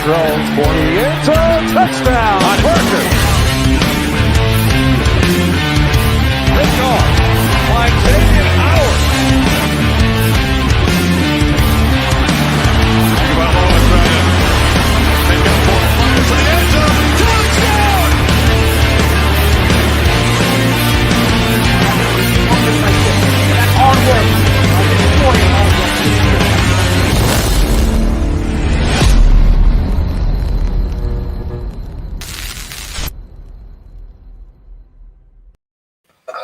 throws for the end zone. Touchdown. Parker. Picked off by Xavier Howard. Tagovailoa trying to make up for it. Fires to the end zone. Touchdown. That's hard work.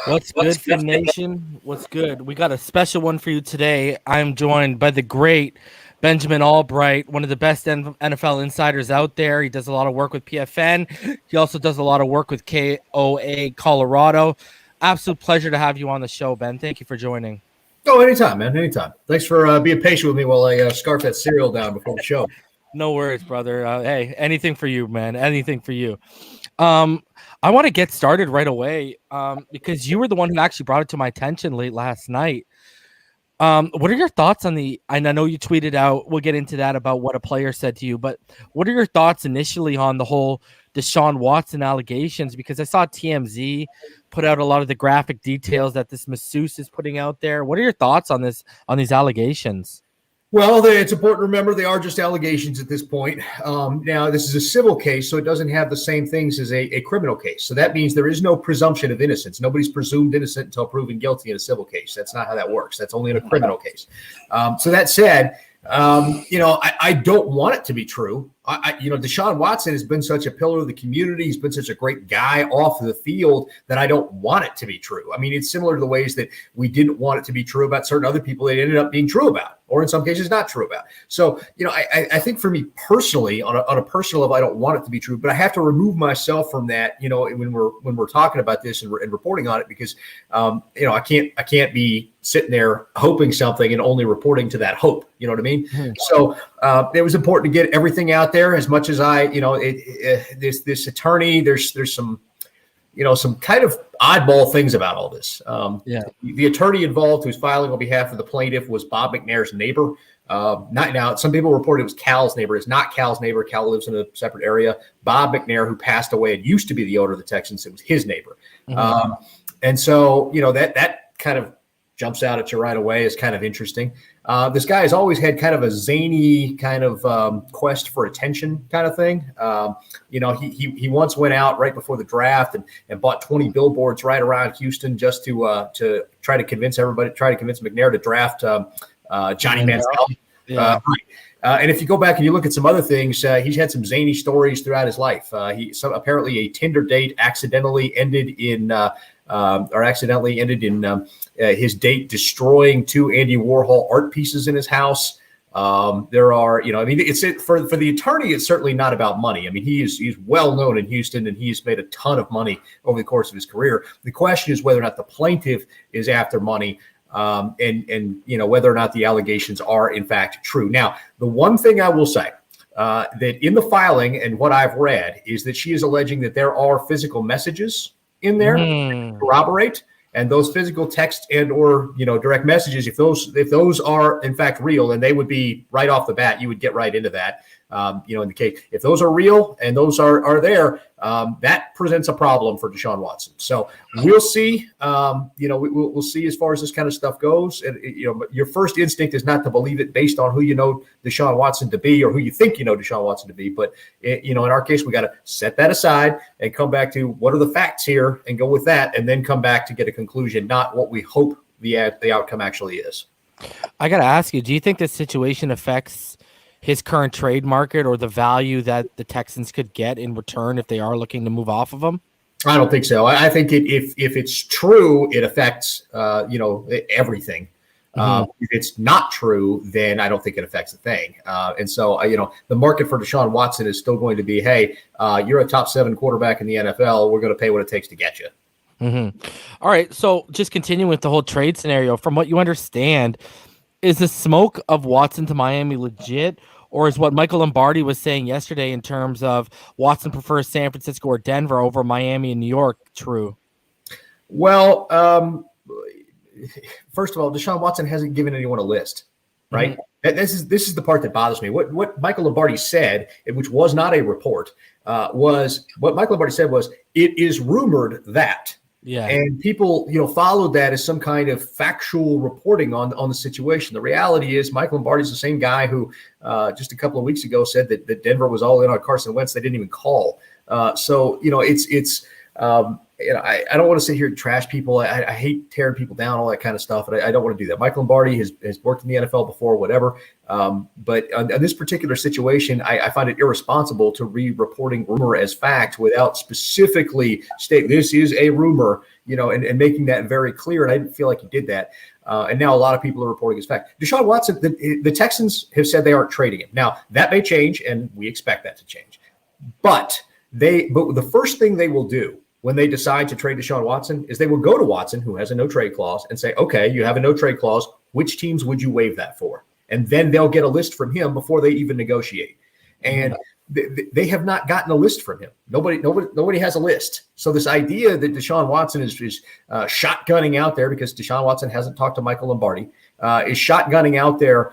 What's good, Fin Nation? What's good? We got a special one for you today. I'm joined by the great Benjamin Allbright, one of the best NFL insiders out there. He does a lot of work with PFN. He also does a lot of work with KOA Colorado. Absolute pleasure to have you on the show, Ben. Thank you for joining. Oh, anytime, man. Anytime. Thanks for being patient with me while I scarf that cereal down before the show. No worries, brother. Hey, anything for you, man. Anything for you. I want to get started right away because you were the one who actually brought it to my attention late last night. What are your thoughts on and I know you tweeted out, we'll get into that about what a player said to you, but what are your thoughts initially on the whole DeShaun Watson allegations? Because I saw TMZ put out a lot of the graphic details that this masseuse is putting out there. What are your thoughts on these allegations? Well, it's important to remember they are just allegations at this point. Now, this is a civil case, so it doesn't have the same things as a criminal case. So that means there is no presumption of innocence. Nobody's presumed innocent until proven guilty in a civil case. That's not how that works. That's only in a criminal case. So that said, I don't want it to be true. DeShaun Watson has been such a pillar of the community. He's been such a great guy off the field that I don't want it to be true. I mean, it's similar to the ways that we didn't want it to be true about certain other people that ended up being true about, or in some cases not true about. So, I think for me personally, on a personal level, I don't want it to be true, but I have to remove myself from that, when we're talking about this and reporting on it, because, I can't be sitting there hoping something and only reporting to that hope. You know what I mean? So it was important to get everything out there as much as this attorney, there's some kind of oddball things about all this. The attorney involved who's filing on behalf of the plaintiff was Bob McNair's neighbor. Now, some people reported it was Cal's neighbor. It's not Cal's neighbor. Cal lives in a separate area. Bob McNair, who passed away and used to be the owner of the Texans, it was his neighbor. And so, that kind of jumps out at you right away is kind of interesting. This guy has always had kind of a zany kind of quest for attention kind of thing. He once went out right before the draft and bought 20 billboards right around Houston just to try to convince McNair to draft Johnny Manziel. Yeah. And if you go back and you look at some other things, he's had some zany stories throughout his life. Apparently a Tinder date accidentally ended in his date destroying 2 Andy Warhol art pieces in his house. It's for the attorney, it's certainly not about money. I mean, he's well known in Houston and he's made a ton of money over the course of his career. The question is whether or not the plaintiff is after money. And whether or not the allegations are in fact true. Now, the one thing I will say that in the filing and what I've read is that she is alleging that there are physical messages in there that corroborate, and those physical text and or direct messages, if those are in fact real, then they would be right off the bat. You would get right into that. In the case, if those are real and those are there, that presents a problem for DeShaun Watson. So we'll see. We'll see as far as this kind of stuff goes. And but your first instinct is not to believe it based on who you know DeShaun Watson to be or who you think you know DeShaun Watson to be. But in our case, we got to set that aside and come back to what are the facts here and go with that, and then come back to get a conclusion, not what we hope the outcome actually is. I got to ask you, do you think this situation affects his current trade market or the value that the Texans could get in return if they are looking to move off of him? I don't think so. I think if it's true, it affects everything. If it's not true, then I don't think it affects a thing. And so the market for DeShaun Watson is still going to be, hey, you're a top 7 quarterback in the NFL. We're going to pay what it takes to get you. All right. So just continuing with the whole trade scenario, from what you understand, is the smoke of Watson to Miami legit? Or is what Michael Lombardi was saying yesterday in terms of Watson prefers San Francisco or Denver over Miami and New York true? Well, first of all, DeShaun Watson hasn't given anyone a list. right? This is the part that bothers me. What Michael Lombardi said, which was not a report, was it is rumored that. Yeah. And people, followed that as some kind of factual reporting on the situation. The reality is Michael Lombardi is the same guy who just a couple of weeks ago said that Denver was all in on Carson Wentz. They didn't even call. So it's I don't want to sit here and trash people. I hate tearing people down, all that kind of stuff. And I don't want to do that. Michael Lombardi has worked in the NFL before, whatever. But on this particular situation, I find it irresponsible to reporting rumor as fact without specifically state this is a rumor, and making that very clear. And I didn't feel like he did that. And now a lot of people are reporting as fact. DeShaun Watson, the Texans have said they aren't trading him. Now, that may change, and we expect that to change. But the first thing they will do when they decide to trade DeShaun Watson is they will go to Watson, who has a no-trade clause, and say, okay, you have a no-trade clause. Which teams would you waive that for? And then they'll get a list from him before they even negotiate. And they have not gotten a list from him. Nobody has a list. So this idea that DeShaun Watson is shotgunning out there, because DeShaun Watson hasn't talked to Michael Lombardi, is shotgunning out there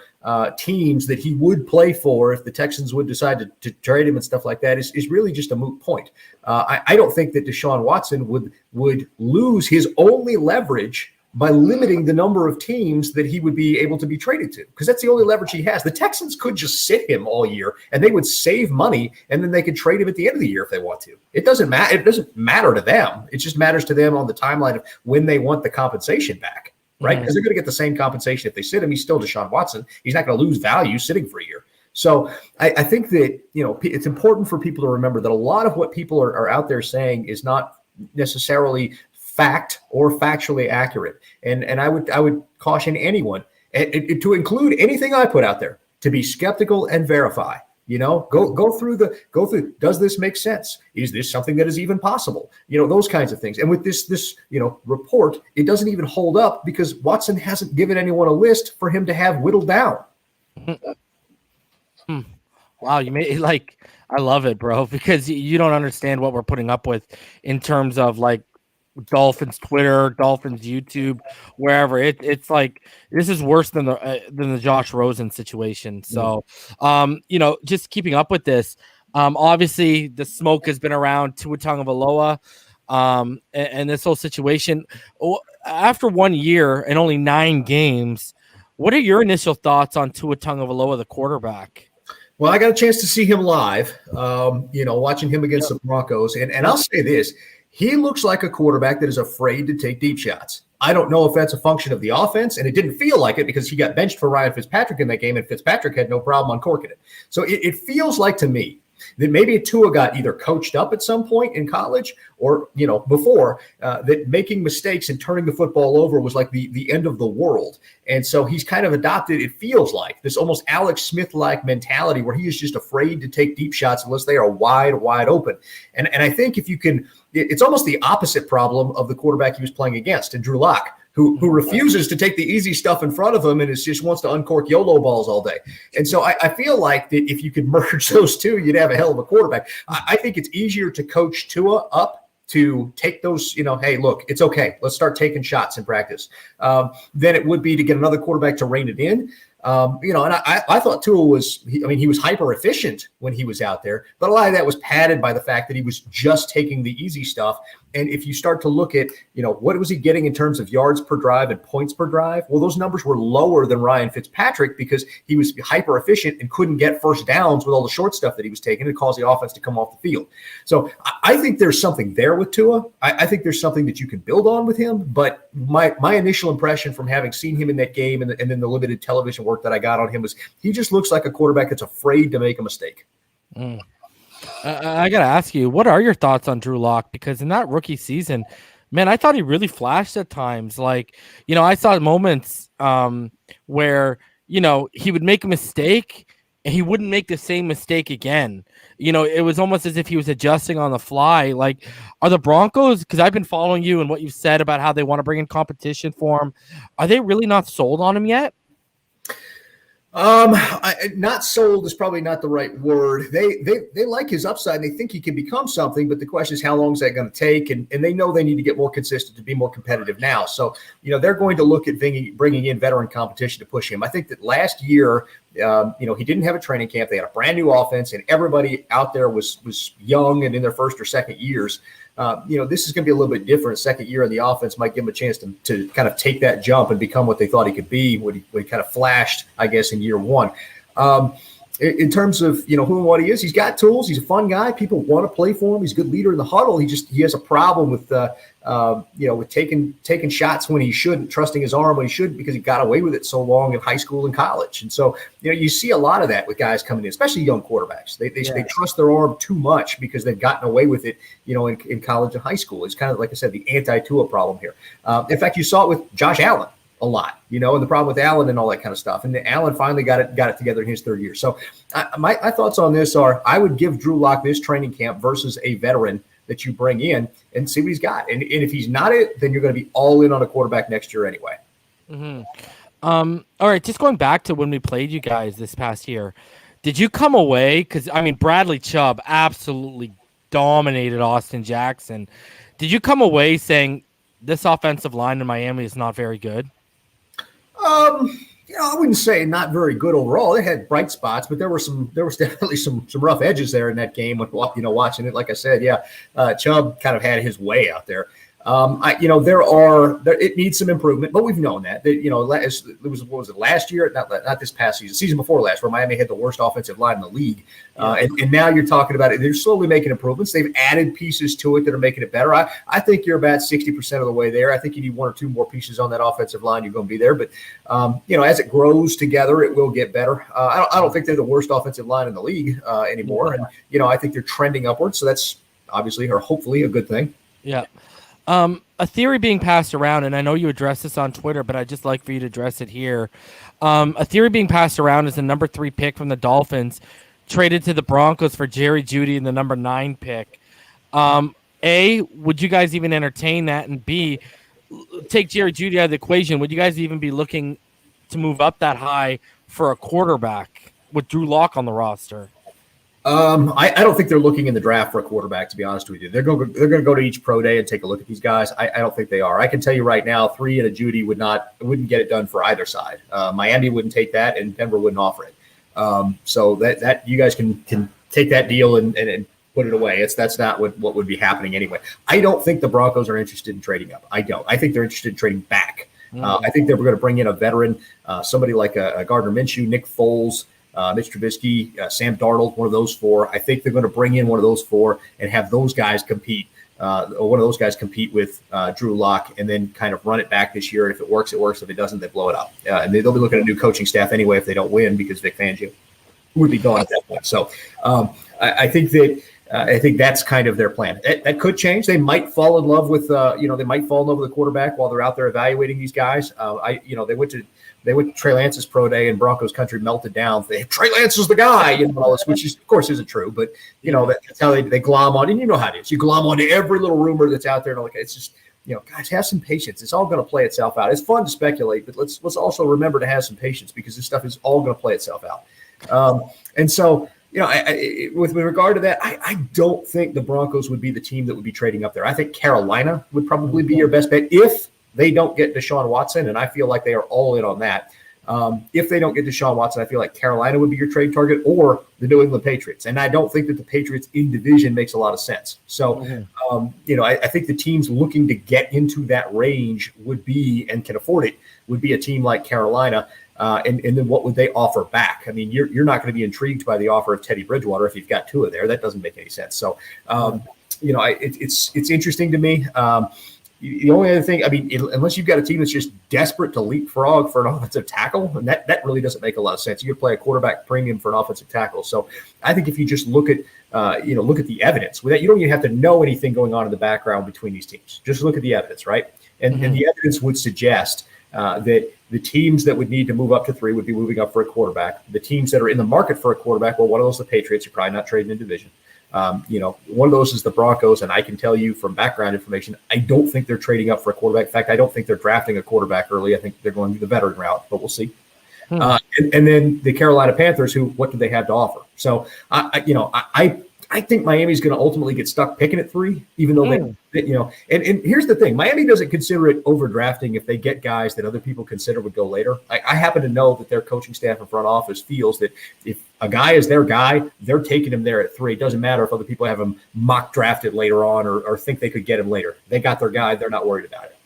teams that he would play for if the Texans would decide to trade him and stuff like that is really just a moot point. I don't think that DeShaun Watson would lose his only leverage by limiting the number of teams that he would be able to be traded to, because that's the only leverage he has. The Texans could just sit him all year and they would save money, and then they could trade him at the end of the year if they want to. It doesn't matter. It doesn't matter to them. It just matters to them on the timeline of when they want the compensation back, right? Because they're going to get the same compensation if they sit him. He's still DeShaun Watson. He's not going to lose value sitting for a year. So I think that, it's important for people to remember that a lot of what people are out there saying is not necessarily fact or factually accurate. And I would caution anyone to include anything I put out there to be skeptical and verify. Go through. Does this make sense? Is this something that is even possible? Those kinds of things. And with this report, it doesn't even hold up because Watson hasn't given anyone a list for him to have whittled down. Wow, you made I love it, bro, because you don't understand what we're putting up with in terms of Dolphins Twitter, Dolphins YouTube, wherever. It's like this is worse than the Josh Rosen situation. So, just keeping up with this. Obviously, the smoke has been around Tua Tagovailoa, and this whole situation. After 1 year and only 9 games, what are your initial thoughts on Tua Tagovailoa, the quarterback? Well, I got a chance to see him live. Watching him against the Broncos, and I'll say this. He looks like a quarterback that is afraid to take deep shots. I don't know if that's a function of the offense, and it didn't feel like it because he got benched for Ryan Fitzpatrick in that game, and Fitzpatrick had no problem uncorking it. So it feels like to me that maybe Tua got either coached up at some point in college or, before, that making mistakes and turning the football over was like the end of the world. And so he's kind of adopted, it feels like, this almost Alex Smith-like mentality where he is just afraid to take deep shots unless they are wide open. And I think if you can – it's almost the opposite problem of the quarterback he was playing against in Drew Lock, who refuses to take the easy stuff in front of him and just wants to uncork YOLO balls all day. And so I feel like that if you could merge those two, you'd have a hell of a quarterback. I think it's easier to coach Tua up to take those, hey, look, it's okay. Let's start taking shots in practice than it would be to get another quarterback to rein it in. And I thought Tua he was hyper efficient when he was out there, but a lot of that was padded by the fact that he was just taking the easy stuff. And if you start to look at, what was he getting in terms of yards per drive and points per drive? Well, those numbers were lower than Ryan Fitzpatrick because he was hyper efficient and couldn't get first downs with all the short stuff that he was taking. It caused the offense to come off the field. So I think there's something there with Tua. I think there's something that you can build on with him. But my initial impression from having seen him in that game and then the limited television work that I got on him was he just looks like a quarterback that's afraid to make a mistake. I got to ask you, what are your thoughts on Drew Lock? Because in that rookie season, man, I thought he really flashed at times. I saw moments where, he would make a mistake and he wouldn't make the same mistake again. It was almost as if he was adjusting on the fly. Are the Broncos, because I've been following you and what you've said about how they want to bring in competition for him, are they really not sold on him yet? Not sold is probably not the right word. They like his upside. They think he can become something, but the question is how long is that going to take? And they know they need to get more consistent to be more competitive now. So, they're going to look at bringing in veteran competition to push him. I think that last year, he didn't have a training camp. They had a brand new offense, and everybody out there was young and in their first or second years. This is going to be a little bit different. Second year in the offense might give him a chance to kind of take that jump and become what they thought he could be when he kind of flashed, I guess, in year one. In terms of, who and what he is, he's got tools. He's a fun guy. People want to play for him. He's a good leader in the huddle. He has a problem with, with taking shots when he shouldn't, trusting his arm when he shouldn't, because he got away with it so long in high school and college. And so, you see a lot of that with guys coming in, especially young quarterbacks. They trust their arm too much because they've gotten away with it, in college and high school. It's kind of, like I said, the anti-Tua problem here. In fact, you saw it with Josh Allen a lot, and the problem with Allen and all that kind of stuff. And Allen finally got it together in his third year. So my thoughts on this are, I would give Drew Lock this training camp versus a veteran that you bring in and see what he's got. And if he's not it, then you're going to be all in on a quarterback next year anyway. Mm-hmm. All right, just going back to when we played you guys this past year, did you come away? Because, Bradley Chubb absolutely dominated Austin Jackson. Did you come away saying this offensive line in Miami is not very good? I wouldn't say not very good overall. They had bright spots, but there was definitely some rough edges there in that game when, watching it. Like I said, Chubb kind of had his way out there. It needs some improvement, but we've known that what was it last year? Not this past season before last, where Miami had the worst offensive line in the league. And now you're talking about it. They're slowly making improvements. They've added pieces to it that are making it better. I think you're about 60% of the way there. I think you need one or two more pieces on that offensive line. You're going to be there, but as it grows together, it will get better. I don't think they're the worst offensive line in the league anymore. And, I think they're trending upwards. So that's obviously or hopefully a good thing. Yeah. A theory being passed around, and I know you addressed this on Twitter, but I'd just like for you to address it here. A theory being passed around is the number 3 pick from the Dolphins traded to the Broncos for Jerry Jeudy and the number 9 pick. A, would you guys even entertain that? And B, take Jerry Jeudy out of the equation. Would you guys even be looking to move up that high for a quarterback with Drew Lock on the roster? I don't think they're looking in the draft for a quarterback, to be honest with you. They're going to go to each pro day and take a look at these guys. I don't think they are. I can tell you right now, 3 and a Jeudy wouldn't get it done for either side. Miami wouldn't take that, and Denver wouldn't offer it. So that you guys can take that deal and put it away. That's not what would be happening anyway. I don't think the Broncos are interested in trading up. I don't. I think they're interested in trading back. I think they're going to bring in a veteran, somebody like a Gardner Minshew, Nick Foles, Mitch Trubisky, Sam Darnold, one of those 4. I think they're going to bring in one of those 4 and have those guys compete, or one of those guys compete with Drew Lock, and then kind of run it back this year. And if it works, it works. If it doesn't, they blow it up. And they'll be looking at a new coaching staff anyway if they don't win, because Vic Fangio would be gone at that point. So I think that's kind of their plan. That could change. They might fall in love with, they might fall in love with the quarterback while they're out there evaluating these guys. They went to Trey Lance's pro day and Broncos country melted down. Trey Lance is the guy, all this, which is, of course, isn't true. But, that's how they glom on. And you know how it is. You glom on to every little rumor that's out there. And it's just, guys, have some patience. It's all going to play itself out. It's fun to speculate, but let's also remember to have some patience, because this stuff is all going to play itself out. And so, with regard to that, I don't think the Broncos would be the team that would be trading up there. I think Carolina would probably be your best bet if they don't get DeShaun Watson, and I feel like they are all in on that. If they don't get DeShaun Watson, I feel like Carolina would be your trade target, or the New England Patriots. And I don't think that the Patriots in division makes a lot of sense. So, I think the teams looking to get into that range would be, and can afford it, would be a team like Carolina. And then what would they offer back? I mean, you're not going to be intrigued by the offer of Teddy Bridgewater if you've got 2 of there. That doesn't make any sense. So, it's interesting to me. The only other thing, unless you've got a team that's just desperate to leapfrog for an offensive tackle, and that really doesn't make a lot of sense. You could play a quarterback premium for an offensive tackle. So I think if you just look at the evidence, with that, you don't even have to know anything going on in the background between these teams. Just look at the evidence, right? And the evidence would suggest that the teams that would need to move up to 3 would be moving up for a quarterback. The teams that are in the market for a quarterback, well, one of those is the Patriots. You're probably not trading in division. One of those is the Broncos, and I can tell you from background information, I don't think they're trading up for a quarterback. In fact, I don't think they're drafting a quarterback early. I think they're going to the veteran route, but we'll see. And then the Carolina Panthers, what do they have to offer? So I think Miami's going to ultimately get stuck picking at 3, even though and here's the thing. Miami doesn't consider it overdrafting if they get guys that other people consider would go later. I happen to know that their coaching staff and front office feels that if a guy is their guy, they're taking him there at 3. It doesn't matter if other people have him mock drafted later on or think they could get him later. They got their guy. They're not worried about it.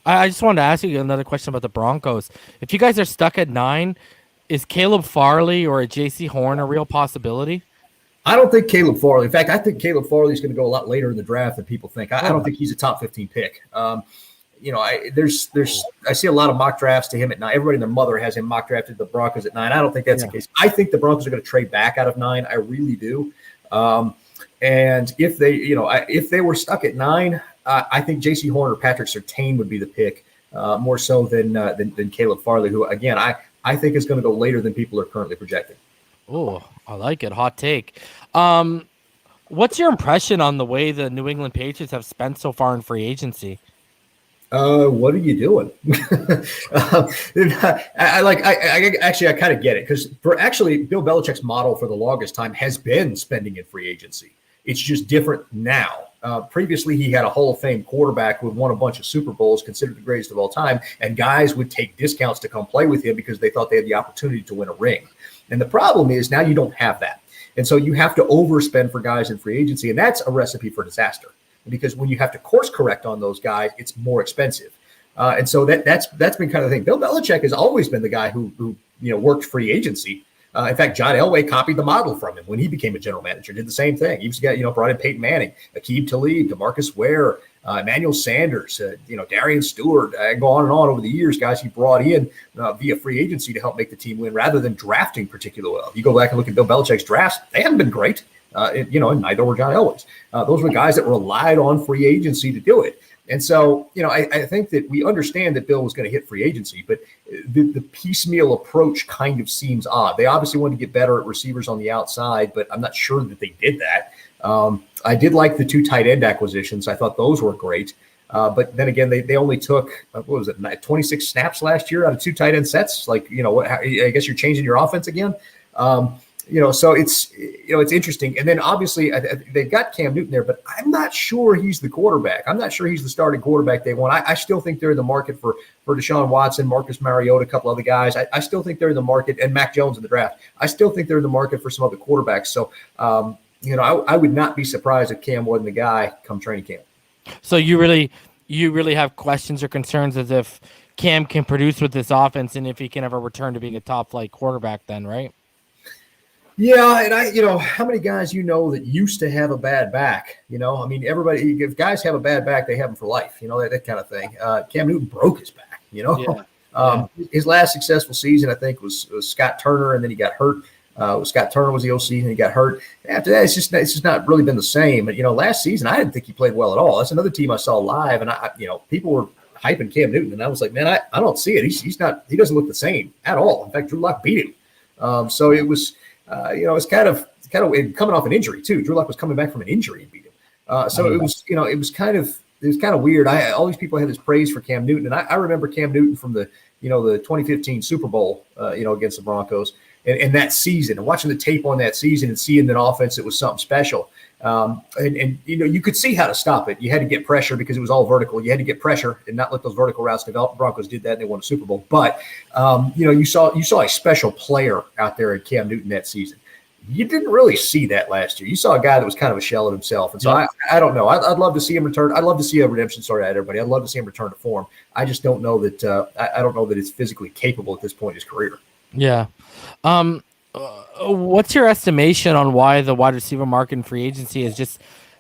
I just wanted to ask you another question about the Broncos. If you guys are stuck at 9, is Caleb Farley or a J.C. Horn a real possibility? I don't think Caleb Farley. In fact, I think Caleb Farley is going to go a lot later in the draft than people think. I don't think he's a top 15 pick. I see a lot of mock drafts to him at 9. Everybody and their mother has him mock drafted the Broncos at 9. I don't think that's the case. I think the Broncos are going to trade back out of 9. I really do. And if they were stuck at 9, I think J.C. Horn or Patrick Surtain would be the pick more so than Caleb Farley, who again I think is going to go later than people are currently projecting. Oh, I like it. Hot take. What's your impression on the way the New England Patriots have spent so far in free agency? What are you doing? I kind of get it because Bill Belichick's model for the longest time has been spending in free agency. It's just different now. Previously, he had a Hall of Fame quarterback who had won a bunch of Super Bowls, considered the greatest of all time, and guys would take discounts to come play with him because they thought they had the opportunity to win a ring. And the problem is now you don't have that. And so you have to overspend for guys in free agency, and that's a recipe for disaster because when you have to course correct on those guys, it's more expensive. And so that's been kind of the thing. Bill Belichick has always been the guy who worked free agency. In fact, John Elway copied the model from him when he became a general manager, did the same thing. He brought in Peyton Manning, Aqib Talib, DeMarcus Ware, Emmanuel Sanders, Darian Stewart, go on and on over the years, guys he brought in via free agency to help make the team win rather than drafting particularly well. You go back and look at Bill Belichick's drafts, they haven't been great, and neither were John Elway's. Those were guys that relied on free agency to do it. And so, I think that we understand that Bill was going to hit free agency, but the piecemeal approach kind of seems odd. They obviously wanted to get better at receivers on the outside, but I'm not sure that they did that. I did like the 2 tight end acquisitions. I thought those were great. But then again, they only took, 26 snaps last year out of 2 tight end sets. I guess you're changing your offense again. So it's interesting. And then obviously they've got Cam Newton there, but I'm not sure he's the quarterback. I'm not sure he's the starting quarterback they want. I still think they're in the market for DeShaun Watson, Marcus Mariota, a couple other guys. I still think they're in the market, and Mac Jones in the draft. I still think they're in the market for some other quarterbacks. So, I would not be surprised if Cam wasn't the guy come training camp. So you really have questions or concerns as if Cam can produce with this offense and if he can ever return to being a top flight quarterback then, right? Yeah, and how many guys that used to have a bad back? Everybody, if guys have a bad back, they have them for life, that kind of thing. Cam Newton broke his back, His last successful season, I think, was Scott Turner, and then he got hurt. Scott Turner was the OC, and he got hurt. After that, it's just not really been the same. But, last season, I didn't think he played well at all. That's another team I saw live, and people were hyping Cam Newton, and I was like, man, I don't see it. He doesn't look the same at all. In fact, Drew Lock beat him. So it was. It's kind of coming off an injury too. Drew Lock was coming back from an injury and beat him. So it was kind of weird. All these people had this praise for Cam Newton, and I remember Cam Newton from the 2015 Super Bowl, against the Broncos, and that season, and watching the tape on that season and seeing that offense, it was something special. And you could see how to stop it. You had to get pressure because it was all vertical. You had to get pressure and not let those vertical routes develop. The Broncos did that and they won a Super Bowl. But you saw a special player out there in Cam Newton that season. You didn't really see that last year. You saw a guy that was kind of a shell of himself. And so I don't know. I'd love to see him return. I'd love to see a redemption story out of everybody. I'd love to see him return to form. I just don't know that I don't know that it's physically capable at this point in his career. Yeah. What's your estimation on why the wide receiver market in free agency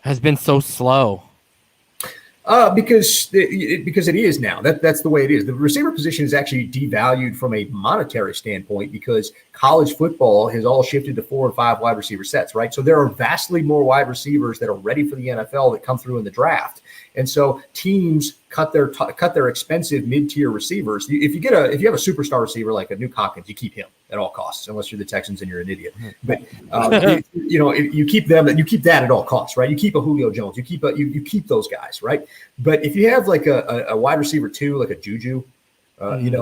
has been so slow? Because it is now. That's the way it is. The receiver position is actually devalued from a monetary standpoint because college football has all shifted to 4 and 5 wide receiver sets, right? So there are vastly more wide receivers that are ready for the NFL that come through in the draft. And so teams cut their expensive mid-tier receivers. If you have a superstar receiver like a Nuke Hopkins, you keep him at all costs, unless you're the Texans and you're an idiot. But you keep them. You keep that at all costs, right? You keep a Julio Jones. You keep those guys, right? But if you have like a wide receiver 2, like a Juju, and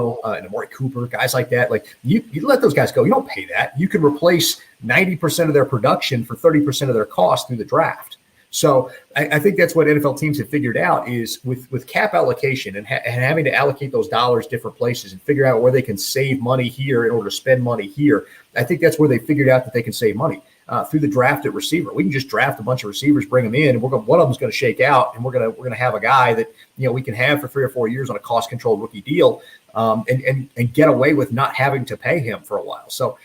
Amari Cooper, guys like that. Like you let those guys go. You don't pay that. You can replace 90% of their production for 30% of their cost through the draft. So I think that's what NFL teams have figured out is with cap allocation and having to allocate those dollars different places and figure out where they can save money here in order to spend money here. I think that's where they figured out that they can save money through the draft at receiver. We can just draft a bunch of receivers, bring them in, and one of them's going to shake out, and we're going to have a guy that we can have for 3 or 4 years on a cost controlled rookie deal, and get away with not having to pay him for a while. So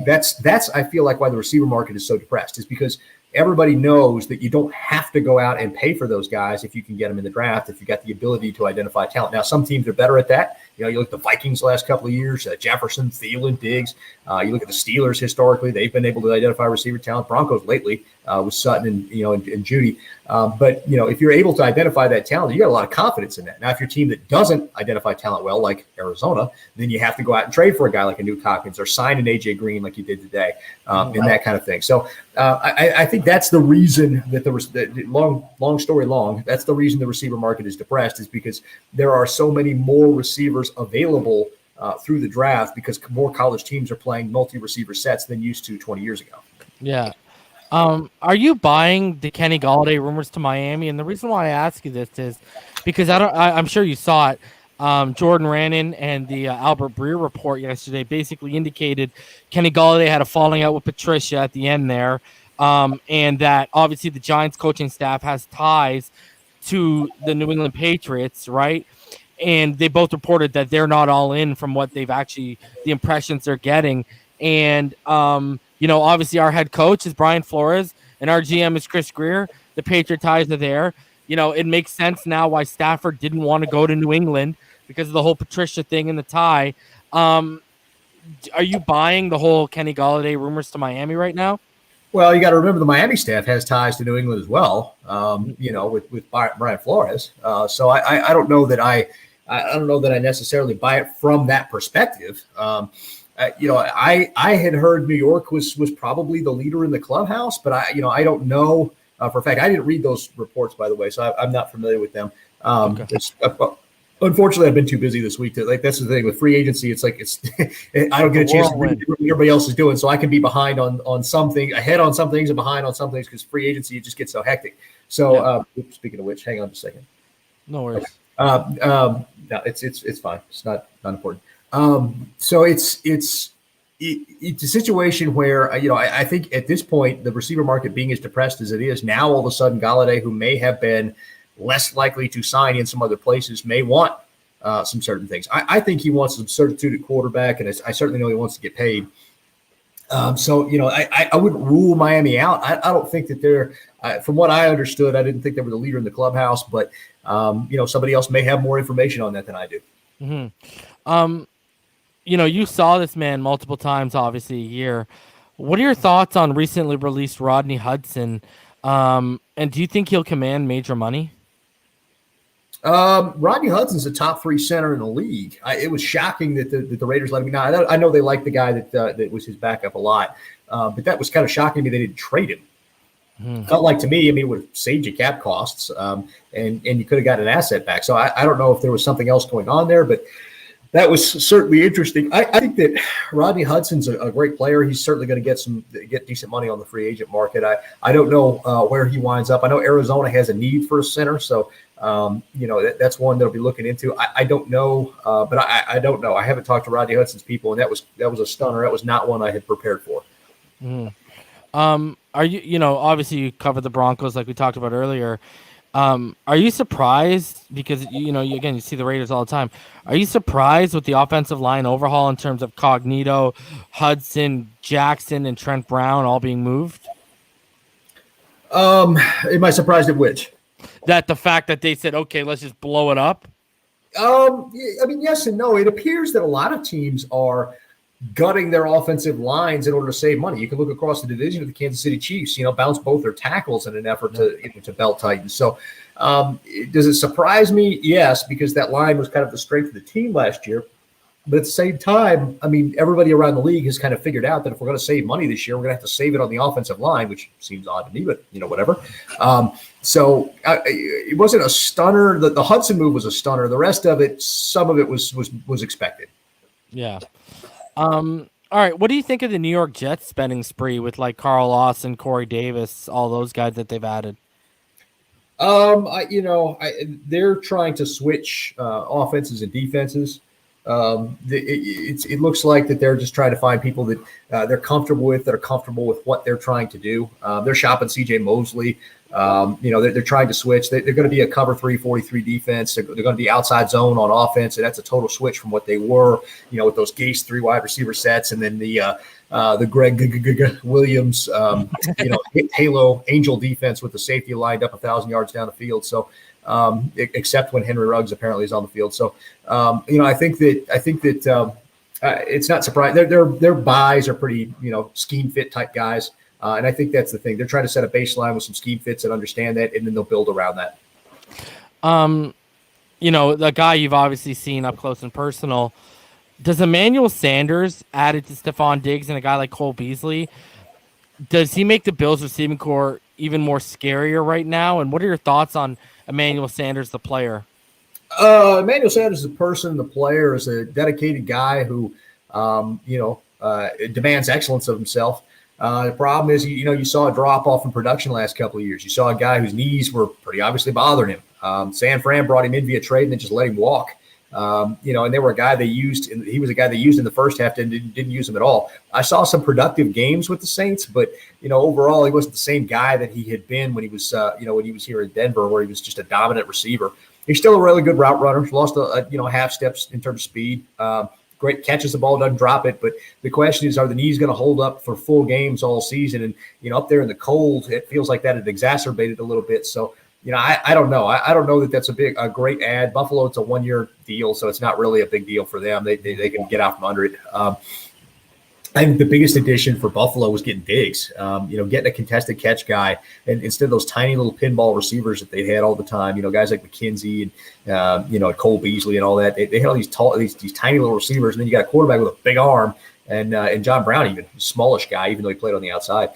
that's I feel like why the receiver market is so depressed is because everybody knows that you don't have to go out and pay for those guys if you can get them in the draft, if you got the ability to identify talent. Now, some teams are better at that. You look at the Vikings the last couple of years, Jefferson, Thielen, Diggs. You look at the Steelers historically; they've been able to identify receiver talent. Broncos lately with Sutton and Judy. But if you're able to identify that talent, you got a lot of confidence in that. Now, if your team that doesn't identify talent well, like Arizona, then you have to go out and trade for a guy like a Nuke Hopkins or sign an AJ Green like you did today, and that kind of thing. So I think that's the reason that long story long, that's the reason the receiver market is depressed is because there are so many more receivers available through the draft because more college teams are playing multi-receiver sets than used to 20 years ago. Yeah. Are you buying the Kenny Golladay rumors to Miami? And the reason why I ask you this is because I'm sure you saw it. Jordan Rannon and the Albert Breer report yesterday basically indicated Kenny Golladay had a falling out with Patricia at the end there, and that obviously the Giants coaching staff has ties to the New England Patriots, right? And they both reported that they're not all in from what they've actually the impressions they're getting. And obviously our head coach is Brian Flores and our GM is Chris Greer. The Patriot ties are there. It makes sense now why Stafford didn't want to go to New England because of the whole Patricia thing and the tie. Are you buying the whole Kenny Golladay rumors to Miami right now? Well, you got to remember the Miami staff has ties to New England as well. With Brian Flores. So I don't know that I don't know that I necessarily buy it from that perspective. I had heard New York was probably the leader in the clubhouse, but I don't know for a fact. I didn't read those reports, by the way, so I'm not familiar with them. Okay. Unfortunately, I've been too busy this week. That's the thing with free agency. It's like I don't get a chance to read what everybody else is doing, so I can be behind on something, ahead on some things, and behind on some things because free agency just gets so hectic. So, speaking of which, hang on just a second. No worries. No, it's fine. It's not important. So it's a situation where I think at this point the receiver market being as depressed as it is now, all of a sudden Golladay, who may have been less likely to sign in some other places, may want some certain things. I think he wants some certitude at quarterback, and I certainly know he wants to get paid. So I wouldn't rule Miami out. I don't think that they're from what I understood, I didn't think they were the leader in the clubhouse, but somebody else may have more information on that than I do. Mm-hmm. You saw this man multiple times, obviously a year. What are your thoughts on recently released Rodney Hudson? And do you think he'll command major money? Rodney Hudson's a top 3 center in the league. It was shocking that the Raiders let him go. Now, I know they liked the guy that was his backup a lot, but that was kind of shocking to me they didn't trade him. Felt like to me, it would have saved you cap costs, and you could have got an asset back. So I don't know if there was something else going on there, but that was certainly interesting. I think that Rodney Hudson's a great player. He's certainly going to get decent money on the free agent market. I don't know where he winds up. I know Arizona has a need for a center, so that's one that'll be looking into. I don't know, but I don't know. I haven't talked to Rodney Hudson's people, and that was a stunner. That was not one I had prepared for. Are you obviously you covered the Broncos like we talked about earlier. Are you surprised because you see the Raiders all the time? Are you surprised with the offensive line overhaul in terms of Cognito, Hudson, Jackson, and Trent Brown all being moved? Am I surprised at which? That the fact that they said, okay, let's just blow it up. Yes and no. It appears that a lot of teams are gutting their offensive lines in order to save money. You can look across the division of the Kansas City Chiefs, bounce both their tackles in an effort to belt tighten. So does it surprise me? Yes, because that line was kind of the strength of the team last year. But at the same time, I mean, everybody around the league has kind of figured out that if we're going to save money this year, we're going to have to save it on the offensive line, which seems odd to me, but whatever. It wasn't a stunner. The Hudson move was a stunner. The rest of it, some of it was expected. Yeah. All right. What do you think of the New York Jets spending spree with like Carl Lawson, Corey Davis, all those guys that they've added? They're trying to switch offenses and defenses. It looks like that they're just trying to find people that they're comfortable with, that are comfortable with what they're trying to do. They're shopping CJ Mosley. They're trying to switch. They're going to be a cover 3, 43 defense. They're going to be outside zone on offense, and that's a total switch from what they were, with those Gase 3 wide receiver sets, and then the Greg Williams, Halo Angel defense with the safety lined up 1,000 yards down the field. So, except when Henry Ruggs apparently is on the field. So, I think that it's not surprising. Their buys are pretty, scheme fit type guys. And I think that's the thing. They're trying to set a baseline with some scheme fits and understand that, and then they'll build around that. The guy you've obviously seen up close and personal, does Emmanuel Sanders added to Stephon Diggs and a guy like Cole Beasley, does he make the Bills receiving core even more scarier right now? And what are your thoughts on Emmanuel Sanders, the player? Emmanuel Sanders, the person, the player, is a dedicated guy who, demands excellence of himself. The problem is, you saw a drop off in production last couple of years. You saw a guy whose knees were pretty obviously bothering him. San Fran brought him in via trade and then just let him walk. And they were a guy they used, and he was a guy they used in the first half, didn't use him at all. I saw some productive games with the Saints, but overall he wasn't the same guy that he had been when he was here in Denver, where he was just a dominant receiver. He's still a really good route runner. He's lost half steps in terms of speed. Great catches the ball, doesn't drop it. But the question is, are the knees going to hold up for full games all season? And up there in the cold, it feels like that had exacerbated a little bit. So. I don't know. I don't know that that's a great ad. Buffalo, it's a 1-year deal, so it's not really a big deal for them. They can get out from under it. I think the biggest addition for Buffalo was getting Diggs. Getting a contested catch guy, and instead of those tiny little pinball receivers that they had all the time. Guys like McKenzie and Cole Beasley and all that. They had all these tiny little receivers, and then you got a quarterback with a big arm, and John Brown, even smallish guy, even though he played on the outside.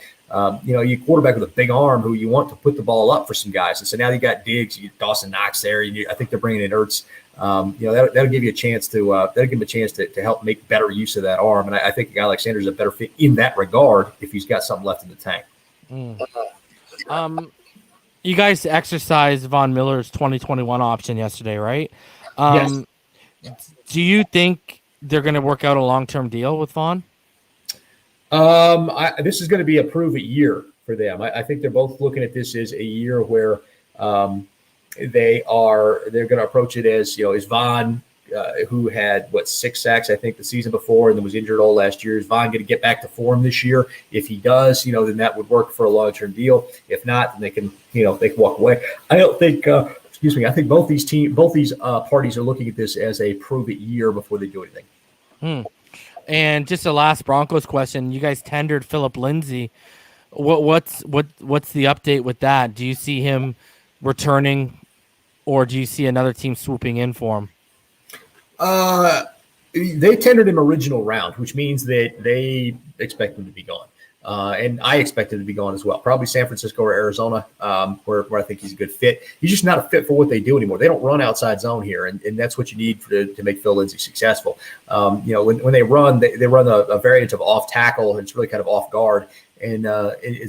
You quarterback with a big arm who you want to put the ball up for some guys. And so now you got Diggs, you got Dawson Knox there. I think they're bringing in Ertz. That'll give you a chance to help make better use of that arm. And I think a guy like Sanders is a better fit in that regard if he's got something left in the tank. You guys exercised Von Miller's 2021 option yesterday, right? Yes. Do you think they're going to work out a long-term deal with Von? This is going to be a prove-it year for them. I think they're both looking at this as a year where they're going to approach it as, is Von, who had 6 sacks, I think, the season before and then was injured all last year. Is Von going to get back to form this year? If he does, then that would work for a long-term deal. If not, then they can walk away. I don't think, I think both these parties are looking at this as a prove-it year before they do anything. And just a last Broncos question. You guys tendered Phillip Lindsay. What's the update with that? Do you see him returning, or do you see another team swooping in for him? They tendered him original round, which means that they expect him to be gone. And I expect him to be gone as well. Probably San Francisco or Arizona, where I think he's a good fit. He's just not a fit for what they do anymore. They don't run outside zone here, and that's what you need to make Phil Lindsay successful. When they run, they run a variant of off tackle, and it's really kind of off guard. And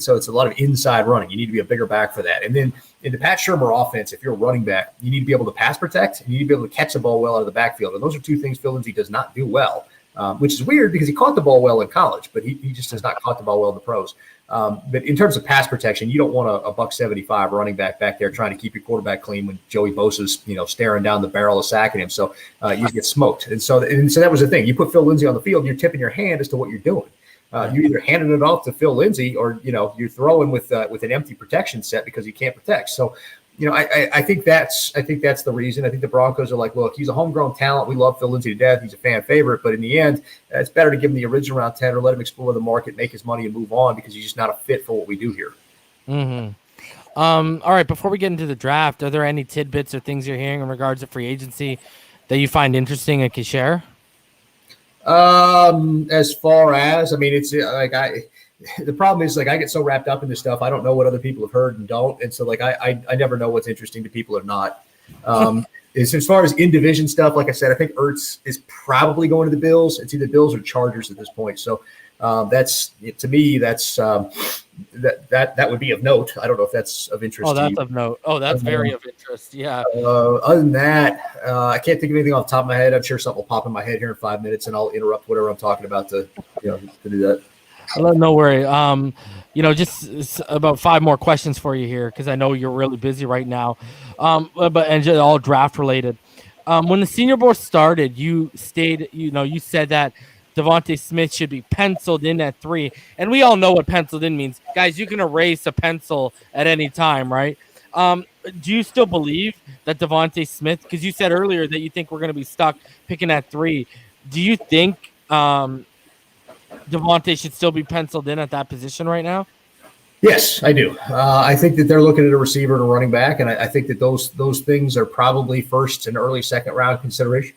so it's a lot of inside running. You need to be a bigger back for that. And then in the Pat Shurmur offense, if you're a running back, you need to be able to pass protect, and you need to be able to catch the ball well out of the backfield. And those are two things Phil Lindsay does not do well. Which is weird because he caught the ball well in college, but he just has not caught the ball well in the pros. But in terms of pass protection, you don't want a $175 running back there trying to keep your quarterback clean when Joey Bosa's staring down the barrel of sacking him. So you get smoked. And so that was the thing. You put Phil Lindsay on the field, you're tipping your hand as to what you're doing. You're either handing it off to Phil Lindsay or you're throwing with an empty protection set because he can't protect. So. I think that's the reason. I think the Broncos are like, look, he's a homegrown talent. We love Phil Lindsay to death. He's a fan favorite. But in the end, it's better to give him the original round 10 or let him explore the market, make his money, and move on because he's just not a fit for what we do here. Mm-hmm. All right, before we get into the draft, are there any tidbits or things you're hearing in regards to free agency that you find interesting and can share? As far as, I mean, it's like the problem is like I get so wrapped up in this stuff, I don't know what other people have heard and don't, and so like I never know what's interesting to people or not. As far as in division stuff, like I said, I think Ertz is probably going to the Bills. It's either Bills or Chargers at this point. So that's to me, that's that would be of note. I don't know if that's of interest. Oh, that's to you. of note. Oh, that's very of interest. Yeah. Other than that, I can't think of anything off the top of my head. I'm sure something will pop in my head here in 5 minutes, and I'll interrupt whatever I'm talking about to do that. No worry. Just about 5 more questions for you here because I know you're really busy right now. And just all draft related. When the Senior Bowl started, you said that Devonta Smith should be penciled in at 3, and we all know what penciled in means, guys. You can erase a pencil at any time, right? Do you still believe that Devonta Smith? Because you said earlier that you think we're going to be stuck picking at 3. Do you think Devonta should still be penciled in at that position right now? Yes, I do. I think that they're looking at a receiver and a running back, and I think that those things are probably first and early second round consideration.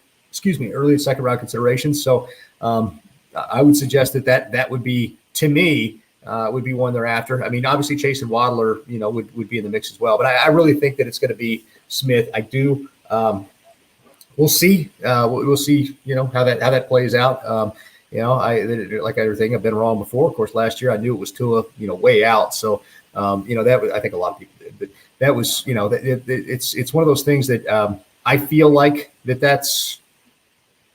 Early second round considerations. So I would suggest that would be, to me, would be one they're after. I mean, obviously Chase and Waddler, would be in the mix as well. But I really think that it's going to be Smith. I do. We'll see. We'll see. How that plays out. Like everything, I've been wrong before. Of course, last year I knew it was Tua, way out. So, that was, I think a lot of people did, but that was, it's one of those things that I feel like that's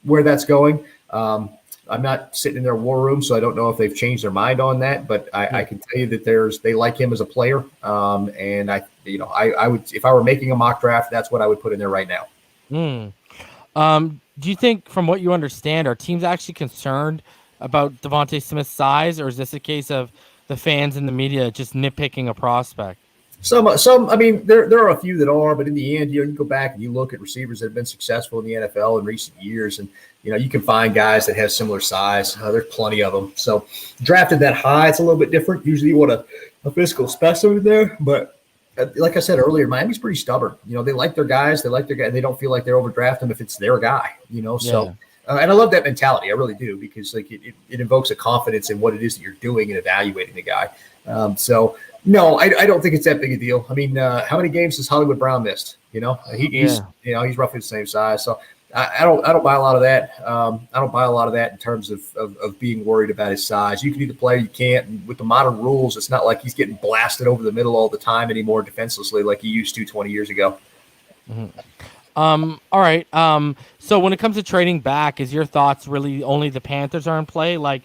where that's going. I'm not sitting in their war room, so I don't know if they've changed their mind on that, but I can tell you that they like him as a player. And I would, if I were making a mock draft, that's what I would put in there right now. Do you think, from what you understand, are teams actually concerned about Devonta Smith's size, or is this a case of the fans and the media just nitpicking a prospect? Some. I mean, there are a few that are, but in the end, you go back and you look at receivers that have been successful in the NFL in recent years, and you can find guys that have similar size. There's plenty of them. So drafted that high, it's a little bit different. Usually, you want a physical specimen there, but. Like I said earlier, Miami's pretty stubborn. They like their guys. They like their guy. They don't feel like they overdraft them if it's their guy. So, and I love that mentality. I really do, because like it invokes a confidence in what it is that you're doing and evaluating the guy. So no, I don't think it's that big a deal. I mean, how many games has Hollywood Brown missed? He's roughly the same size. So I don't buy a lot of that. I don't buy a lot of that in terms of being worried about his size. You can either play or you can't. And with the modern rules, it's not like he's getting blasted over the middle all the time anymore defenselessly like he used to 20 years ago. Mm-hmm. All right. So when it comes to trading back, is your thoughts really only the Panthers are in play? Like,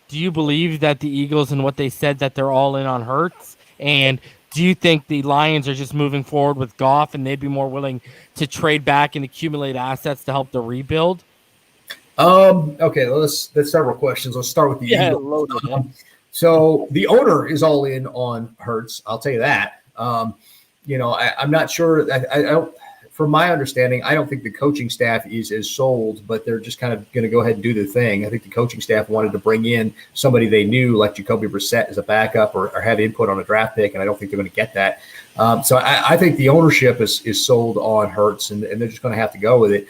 do you believe that the Eagles and what they said that they're all in on Hurts? And do you think the Lions are just moving forward with Goff and they'd be more willing to trade back and accumulate assets to help the rebuild? Okay, that's several questions. Let's start with the Eagles. So the owner is all in on Hurts. I'll tell you that. I'm not sure. I don't. From my understanding, I don't think the coaching staff is as sold, but they're just kind of going to go ahead and do their thing. I think the coaching staff wanted to bring in somebody they knew, like Jacoby Brissett, as a backup or have input on a draft pick, and I don't think they're going to get that. So I think the ownership is sold on Hurts, and they're just going to have to go with it.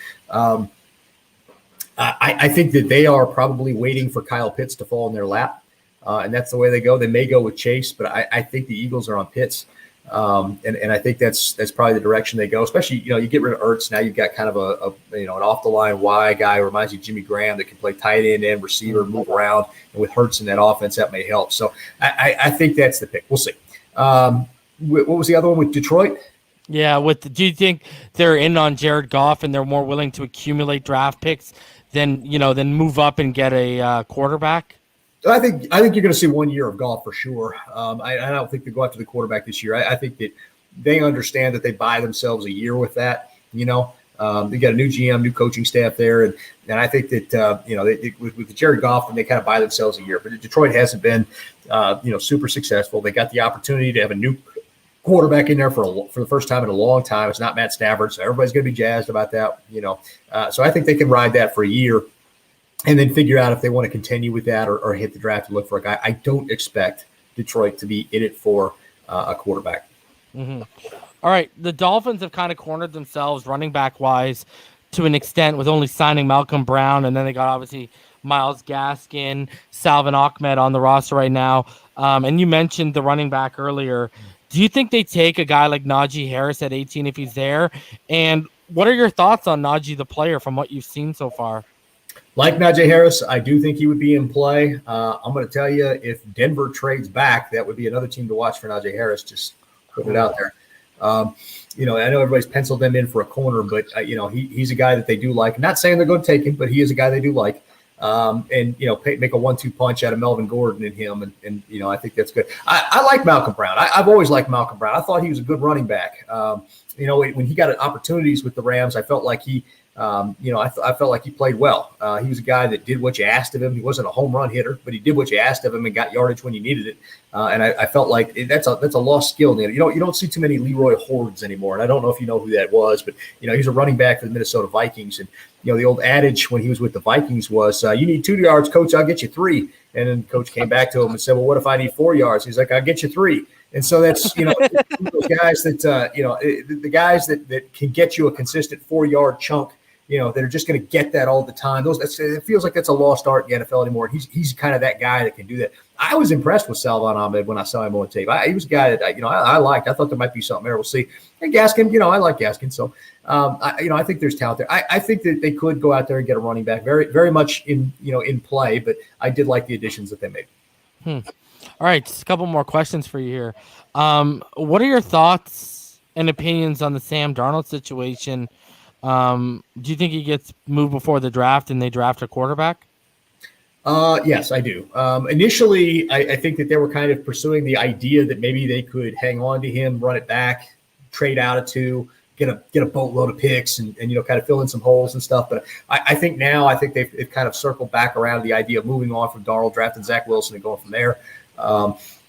I think that they are probably waiting for Kyle Pitts to fall in their lap, and that's the way they go. They may go with Chase, but I think the Eagles are on Pitts. And I think that's probably the direction they go, especially, you get rid of Ertz. Now you've got kind of an off the line Y guy who reminds you of Jimmy Graham that can play tight end and receiver, move around. And with Hurts in that offense, that may help. So I think that's the pick. We'll see. What was the other one with Detroit? Yeah. Do you think they're in on Jared Goff and they're more willing to accumulate draft picks than move up and get a quarterback? I think you're going to see 1 year of Goff for sure. I don't think they go after the quarterback this year. I think that they understand that they buy themselves a year with that. They got a new GM, new coaching staff there, and I think that with Jared Goff, they kind of buy themselves a year. But Detroit hasn't been super successful. They got the opportunity to have a new quarterback in there for the first time in a long time. It's not Matt Stafford, so everybody's going to be jazzed about that. So I think they can ride that for a year. And then figure out if they want to continue with that or hit the draft and look for a guy. I don't expect Detroit to be in it for a quarterback. Mm-hmm. All right. The Dolphins have kind of cornered themselves running back wise to an extent with only signing Malcolm Brown. And then they got obviously Myles Gaskin, Salvin Ahmed on the roster right now. And you mentioned the running back earlier. Do you think they take a guy like Najee Harris at 18 if he's there? And what are your thoughts on Najee the player from what you've seen so far? Like Najee Harris, I do think he would be in play. I'm going to tell you, if Denver trades back, that would be another team to watch for Najee Harris. Just putting it out there. I know everybody's penciled them in for a corner, but he's a guy that they do like. Not saying they're going to take him, but he is a guy they do like. Make a 1-2 punch out of Melvin Gordon and him, and I think that's good. I like Malcolm Brown. I've always liked Malcolm Brown. I thought he was a good running back. When he got opportunities with the Rams, I felt like he. I felt like he played well. He was a guy that did what you asked of him. He wasn't a home run hitter, but he did what you asked of him and got yardage when you needed it. And I felt like that's a lost skill. You don't see too many Leroy Hordes anymore. And I don't know if you know who that was, but he's a running back for the Minnesota Vikings. And the old adage when he was with the Vikings was, "You need 2 yards, coach. I'll get you 3." And then coach came back to him and said, "Well, what if I need 4 yards?" He's like, "I'll get you 3." And so that's those guys that the guys that can get you a consistent 4-yard chunk. That are just going to get that all the time. It feels like that's a lost art in the NFL anymore. He's kind of that guy that can do that. I was impressed with Salvon Ahmed when I saw him on tape. He was a guy that I liked. I thought there might be something there. We'll see. And Gaskin, I like Gaskin. So I think there's talent there. I think that they could go out there and get a running back, very very much in play. But I did like the additions that they made. All right, just a couple more questions for you here. What are your thoughts and opinions on the Sam Darnold situation? Do you think he gets moved before the draft and they draft a quarterback? Yes, I do. Initially, I think that they were kind of pursuing the idea that maybe they could hang on to him, run it back, trade out of 2, get a boatload of picks and kind of fill in some holes and stuff. But I think they've kind of circled back around the idea of moving on from Darnold, drafting Zach Wilson and going from there.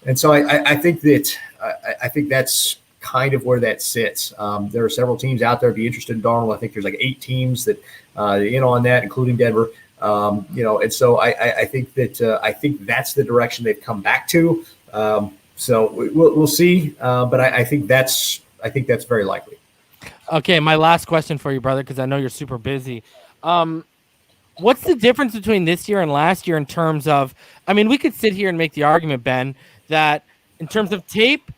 And so I think that's kind of where that sits. There are several teams out there be interested in Darnold. I think there's like 8 teams that in on that, including Denver. And so I think that's the direction they've come back to. So we'll see. But I think that's very likely. Okay, my last question for you, brother, because I know you're super busy. What's the difference between this year and last year in terms of? I mean, we could sit here and make the argument, Ben, that in terms of tape,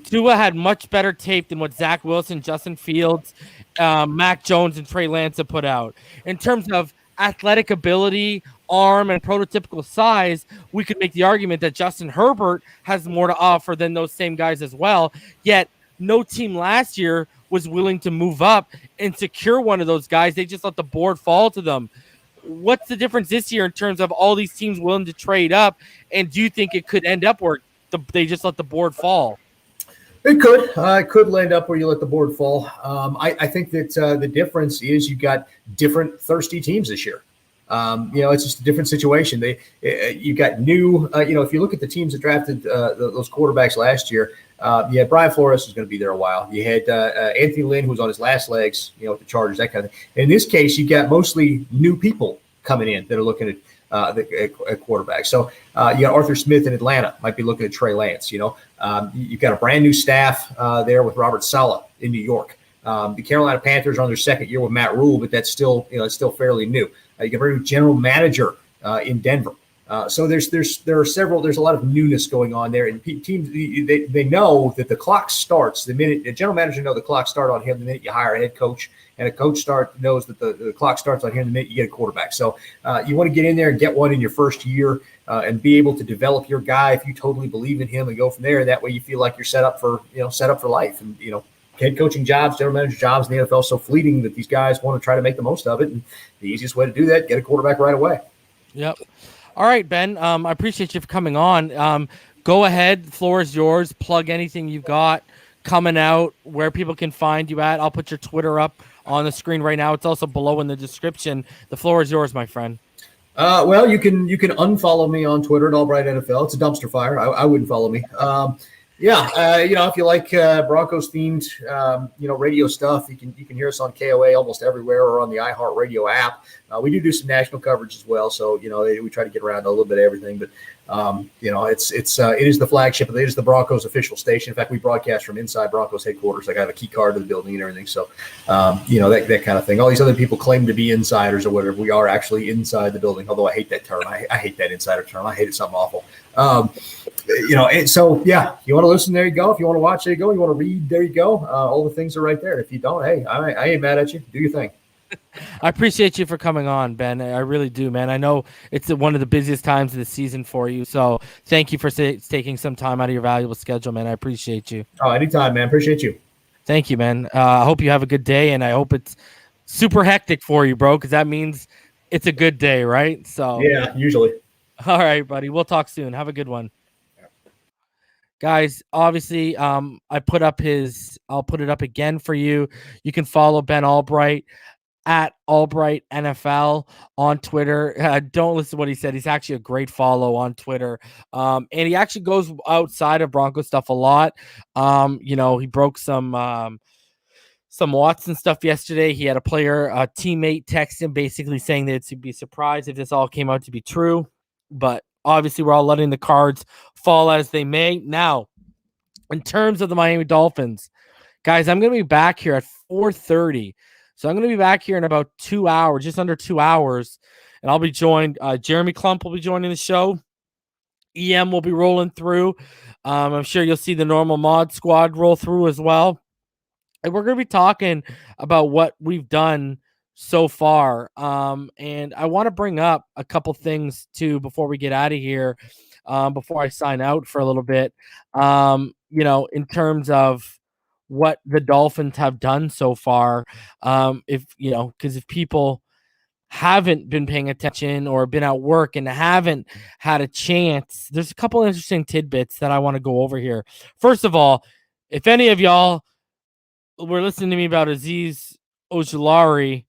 Tua had much better tape than what Zach Wilson, Justin Fields, Mac Jones, and Trey Lance have put out. In terms of athletic ability, arm, and prototypical size, we could make the argument that Justin Herbert has more to offer than those same guys as well. Yet, no team last year was willing to move up and secure one of those guys. They just let the board fall to them. What's the difference this year in terms of all these teams willing to trade up? And do you think it could end up where they just let the board fall? It could. It could end up where you let the board fall. I think that the difference is you got different thirsty teams this year. It's just a different situation. You got new. If you look at the teams that drafted those quarterbacks last year, you had Brian Flores who's going to be there a while. You had Anthony Lynn who was on his last legs, with the Chargers, that kind of thing. In this case, you got mostly new people coming in that are looking at quarterback. So you got Arthur Smith in Atlanta, might be looking at Trey Lance. You've got a brand new staff there with Robert Saleh in New York. The Carolina Panthers are on their second year with Matt Rule, but that's still it's still fairly new. You got a new general manager in Denver. So there's a lot of newness going on there, and teams they know that the clock starts the minute the general manager knows the clock starts on him the minute you hire a head coach, and a coach knows that the clock starts on him the minute you get a quarterback. So you want to get in there and get one in your first year and be able to develop your guy if you totally believe in him and go from there. That way you feel like you're set up for life. And head coaching jobs, general manager jobs in the NFL so fleeting that these guys want to try to make the most of it. And the easiest way to do that, get a quarterback right away. Yep. All right, Ben. I appreciate you for coming on. Go ahead. The floor is yours. Plug anything you've got coming out, where people can find you at. I'll put your Twitter up on the screen right now. It's also below in the description. The floor is yours, my friend. Well, you can unfollow me on Twitter at Allbright NFL. It's a dumpster fire. I wouldn't follow me. Yeah, if you like Broncos themed, radio stuff, you can hear us on KOA almost everywhere or on the iHeartRadio app. We do some national coverage as well, so we try to get around a little bit of everything. But it is the flagship. It is the Broncos official station. In fact, we broadcast from inside Broncos headquarters. Like I have a key card to the building and everything. So, that kind of thing. All these other people claim to be insiders or whatever. We are actually inside the building. Although I hate that term. I hate that insider term. I hate it something awful. So yeah, you want to listen, there you go. If you want to watch, there you go. You want to read, there you go. All the things are right there. If you don't, hey, I ain't mad at you. Do your thing. I appreciate you for coming on, Ben. I really do, man. I know it's one of the busiest times of the season for you, so thank you for taking some time out of your valuable schedule, man. I appreciate you. Oh, anytime, man. Appreciate you. Thank you, man. I hope you have a good day, and I hope it's super hectic for you, bro, because that means it's a good day, right? So yeah, usually. All right, buddy. We'll talk soon. Have a good one. Guys, obviously, I'll put it up again for you. You can follow Ben Allbright at Allbright NFL on Twitter. Don't listen to what he said. He's actually a great follow on Twitter. And he actually goes outside of Broncos stuff a lot. He broke some Watson stuff yesterday. He had a teammate text him basically saying that he'd be surprised if this all came out to be true. But obviously, we're all letting the cards fall as they may. Now, in terms of the Miami Dolphins, guys, I'm going to be back here at 4:30. So I'm going to be back here in about 2 hours, just under 2 hours. And I'll be joined. Jeremy Klump will be joining the show. EM will be rolling through. I'm sure you'll see the normal mod squad roll through as well. And we're going to be talking about what we've done so far. And I want to bring up a couple things too before we get out of here, before I sign out for a little bit, in terms of what the Dolphins have done so far. Because if people haven't been paying attention or been at work and haven't had a chance, there's a couple interesting tidbits that I want to go over here. First of all, if any of y'all were listening to me about Azeez Ojulari,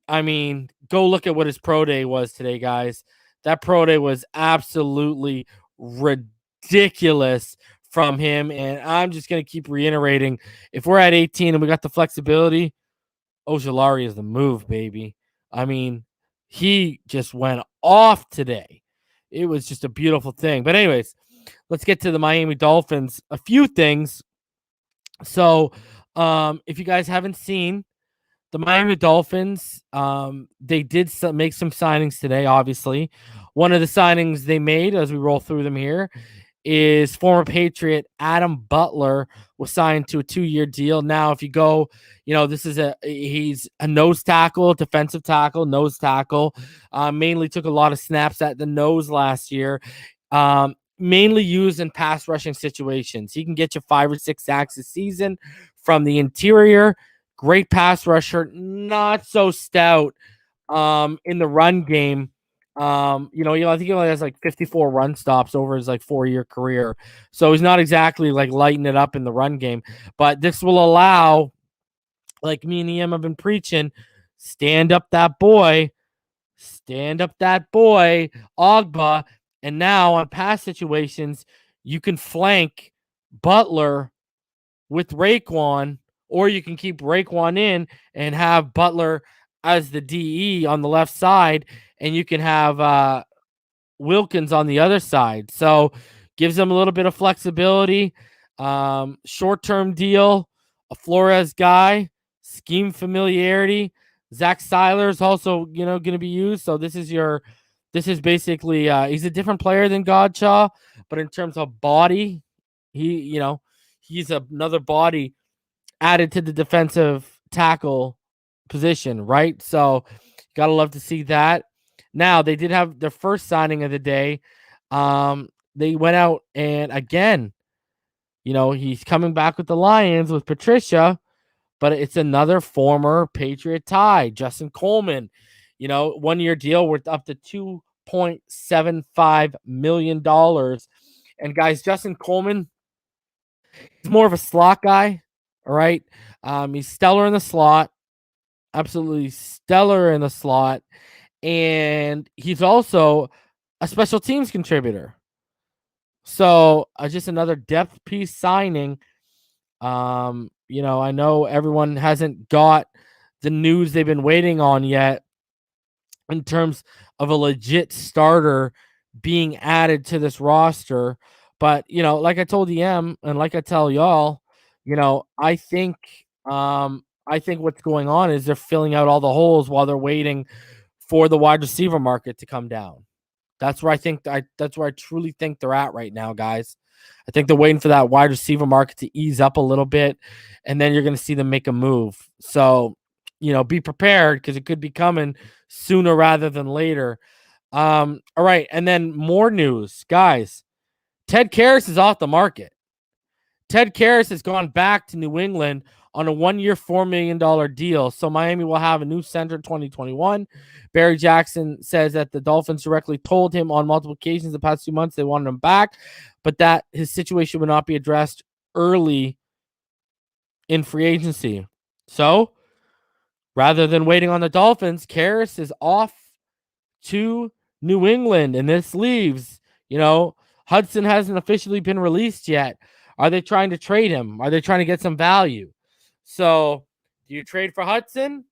I mean, go look at what his pro day was today, guys. That pro day was absolutely ridiculous from him. And I'm just going to keep reiterating, if we're at 18 and we got the flexibility, Ojulari is the move, baby. I mean, he just went off today. It was just a beautiful thing. But anyways, let's get to the Miami Dolphins. A few things. So if you guys haven't seen, the Miami Dolphins, they did make some signings today, obviously. One of the signings they made, as we roll through them here, is former Patriot Adam Butler was signed to a 2-year deal. Now, if you go, he's a nose tackle, defensive tackle, nose tackle. Mainly took a lot of snaps at the nose last year. Mainly used in pass rushing situations. He can get you 5 or 6 sacks a season from the interior. Great pass rusher, not so stout in the run game. I think he only has like 54 run stops over his 4-year career. So he's not exactly lighting it up in the run game. But this will allow, like me and EM have been preaching, stand up that boy, Ogba. And now on pass situations, you can flank Butler with Raekwon, or you can keep Raekwon in and have Butler as the DE on the left side, and you can have Wilkins on the other side. So gives them a little bit of flexibility. Short-term deal, a Flores guy, scheme familiarity. Zach Seiler is also, going to be used. So this is basically he's a different player than Godshaw, but in terms of body, he's another body added to the defensive tackle position, right? So gotta love to see that. Now, they did have their first signing of the day. They went out and again, he's coming back with the Lions with Patricia, but it's another former Patriot tie, Justin Coleman. 1-year deal worth up to $2.75 million. And guys, Justin Coleman is more of a slot guy. All right. He's stellar in the slot. Absolutely stellar in the slot. And he's also a special teams contributor. So just another depth piece signing. I know everyone hasn't got the news they've been waiting on yet in terms of a legit starter being added to this roster. But, like I told EM and like I tell y'all, I think what's going on is they're filling out all the holes while they're waiting for the wide receiver market to come down. That's where that's where I truly think they're at right now, guys. I think they're waiting for that wide receiver market to ease up a little bit, and then you're going to see them make a move. So, be prepared because it could be coming sooner rather than later. All right, and then more news, guys. Ted Karras is off the market. Ted Karras has gone back to New England on a 1-year, $4 million deal. So Miami will have a new center in 2021. Barry Jackson says that the Dolphins directly told him on multiple occasions the past 2 months they wanted him back, but that his situation would not be addressed early in free agency. So rather than waiting on the Dolphins, Karras is off to New England, and this leaves, Hudson hasn't officially been released yet. Are they trying to trade him? Are they trying to get some value? So, do you trade for Hudson?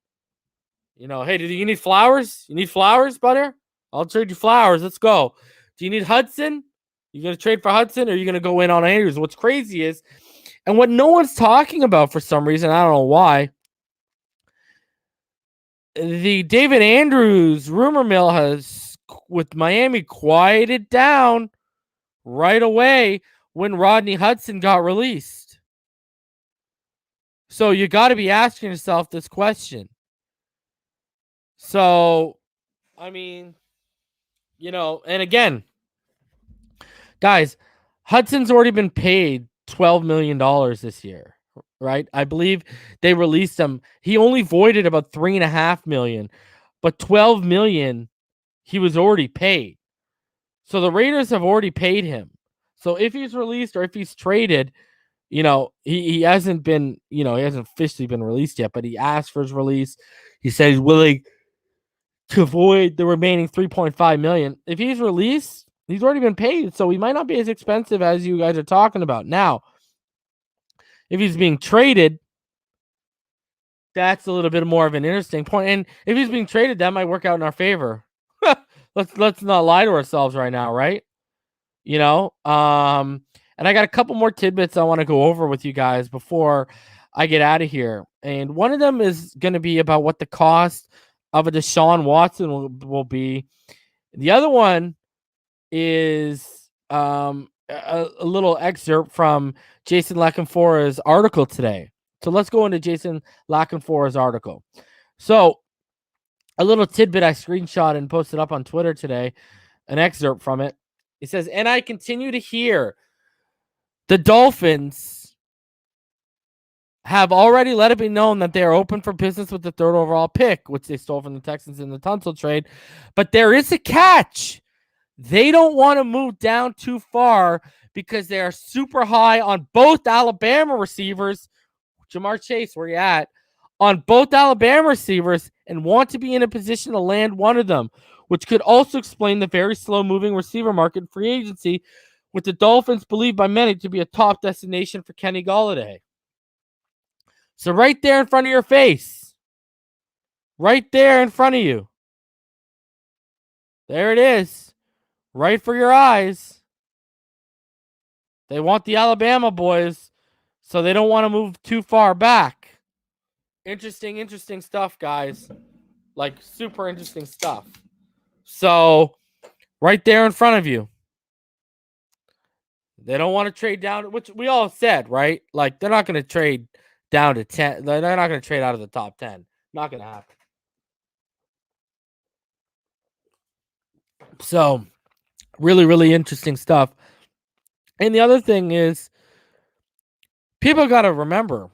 Hey, do you need flowers? You need flowers, butter? I'll trade you flowers. Let's go. Do you need Hudson? You going to trade for Hudson, or are you going to go in on Andrews? What's crazy is, and what no one's talking about for some reason, I don't know why, the David Andrews rumor mill has, with Miami, quieted down right away when Rodney Hudson got released. So you got to be asking yourself this question. So, I mean, and again, guys, Hudson's already been paid $12 million this year, right? I believe they released him. He only voided about $3.5 million, but $12 million he was already paid. So the Raiders have already paid him. So if he's released or if he's traded, he hasn't been, he hasn't officially been released yet, but he asked for his release. He said he's willing to void the remaining $3.5 million. If he's released, he's already been paid, so he might not be as expensive as you guys are talking about. Now, if he's being traded, that's a little bit more of an interesting point. And if he's being traded, that might work out in our favor. Let's not lie to ourselves right now, right? And I got a couple more tidbits I want to go over with you guys before I get out of here. And one of them is going to be about what the cost of a DeShaun Watson will be. The other one is a little excerpt from Jason LaCanfora's article today. So let's go into Jason LaCanfora's article. So a little tidbit I screenshot and posted up on Twitter today, an excerpt from it. He says, and I continue to hear the Dolphins have already let it be known that they are open for business with the 3rd overall pick, which they stole from the Texans in the Tunsil trade. But there is a catch. They don't want to move down too far because they are super high on both Alabama receivers. Jamar Chase, where you at? On both Alabama receivers, and want to be in a position to land one of them, which could also explain the very slow-moving receiver market in free agency, with the Dolphins believed by many to be a top destination for Kenny Golladay. So right there in front of your face, right there in front of you, there it is, right for your eyes. They want the Alabama boys, so they don't want to move too far back. Interesting stuff, guys. Like, super interesting stuff. So, right there in front of you. They don't want to trade down, which we all said, right? Like, they're not going to trade down to 10. They're not going to trade out of the top 10. Not going to happen. So, really interesting stuff. And the other thing is, people got to remember,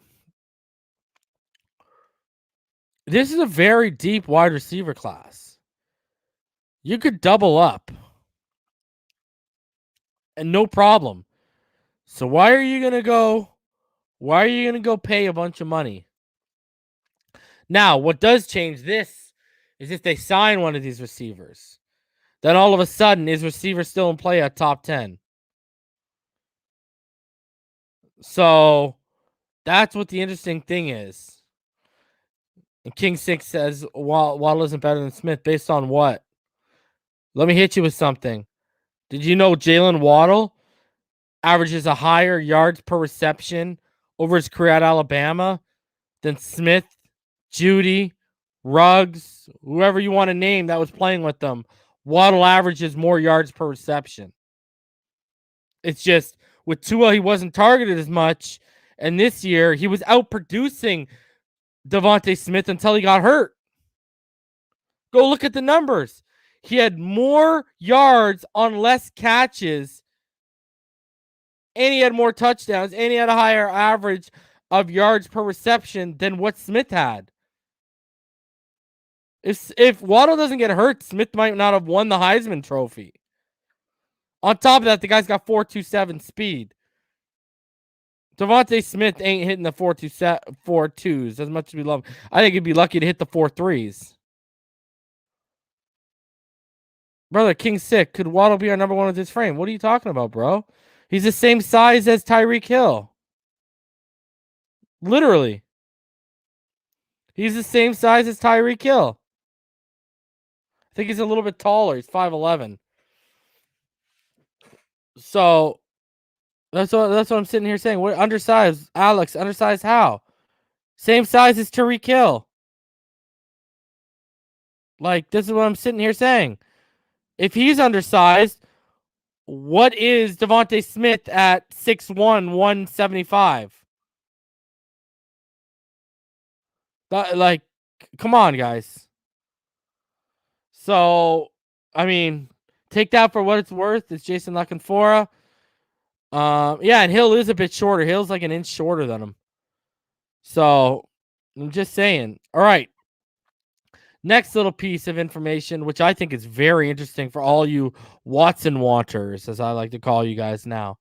this is a very deep wide receiver class. You could double up and no problem. So why are you going to go pay a bunch of money? Now, what does change this is if they sign one of these receivers. Then all of a sudden, is receiver still in play at top 10? So that's what the interesting thing is. And King 6 says Waddle isn't better than Smith. Based on what? Let me hit you with something. Did you know Jalen Waddle averages a higher yards per reception over his career at Alabama than Smith, Judy, Ruggs, whoever you want to name that was playing with them? Waddle averages more yards per reception. It's just with Tua, he wasn't targeted as much. And this year, he was outproducing Devonta Smith until he got hurt. Go look at the numbers. He had more yards on less catches, and he had more touchdowns, and he had a higher average of yards per reception than what Smith had. If Waddle doesn't get hurt, Smith might not have won the Heisman Trophy. On top of that, the guy's got 4.27 speed. Devonta Smith ain't hitting the 4.2s as much as we love him. I think he'd be lucky to hit the 4.3s. Brother, King Sick, could Waddle be our number one with his frame? What are you talking about, bro? He's the same size as Tyreek Hill. Literally. He's the same size as Tyreek Hill. I think he's a little bit taller. He's 5'11". So that's what I'm sitting here saying. What undersized? Alex, undersized how? Same size as Tyreek Hill. Like, this is what I'm sitting here saying. If he's undersized, what is Devonta Smith at 6'1", 175? Like, come on, guys. So, I mean, take that for what it's worth. It's Jason Lockenfora. Yeah, and Hill is a bit shorter. Hill's like an inch shorter than him. So, I'm just saying. All right. Next little piece of information, which I think is very interesting for all you Watson wanters, as I like to call you guys now.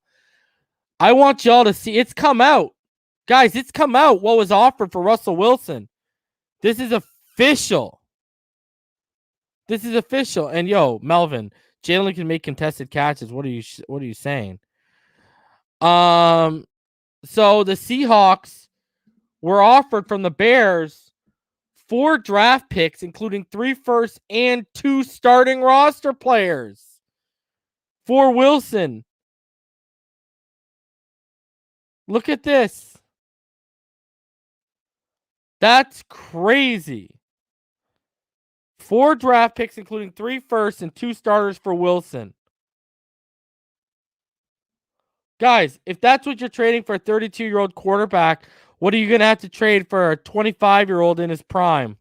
I want y'all to see. It's come out. Guys, it's come out what was offered for Russell Wilson. This is official. This is official. And yo, Melvin, Jalen can make contested catches. What are you saying? So the Seahawks were offered from the Bears 4 draft picks, including 3 first and 2 starting roster players for Wilson. Look at this. That's crazy. 4 draft picks, including 3 first and 2 starters for Wilson. Guys, if that's what you're trading for a 32-year-old quarterback, what are you going to have to trade for a 25-year-old in his prime?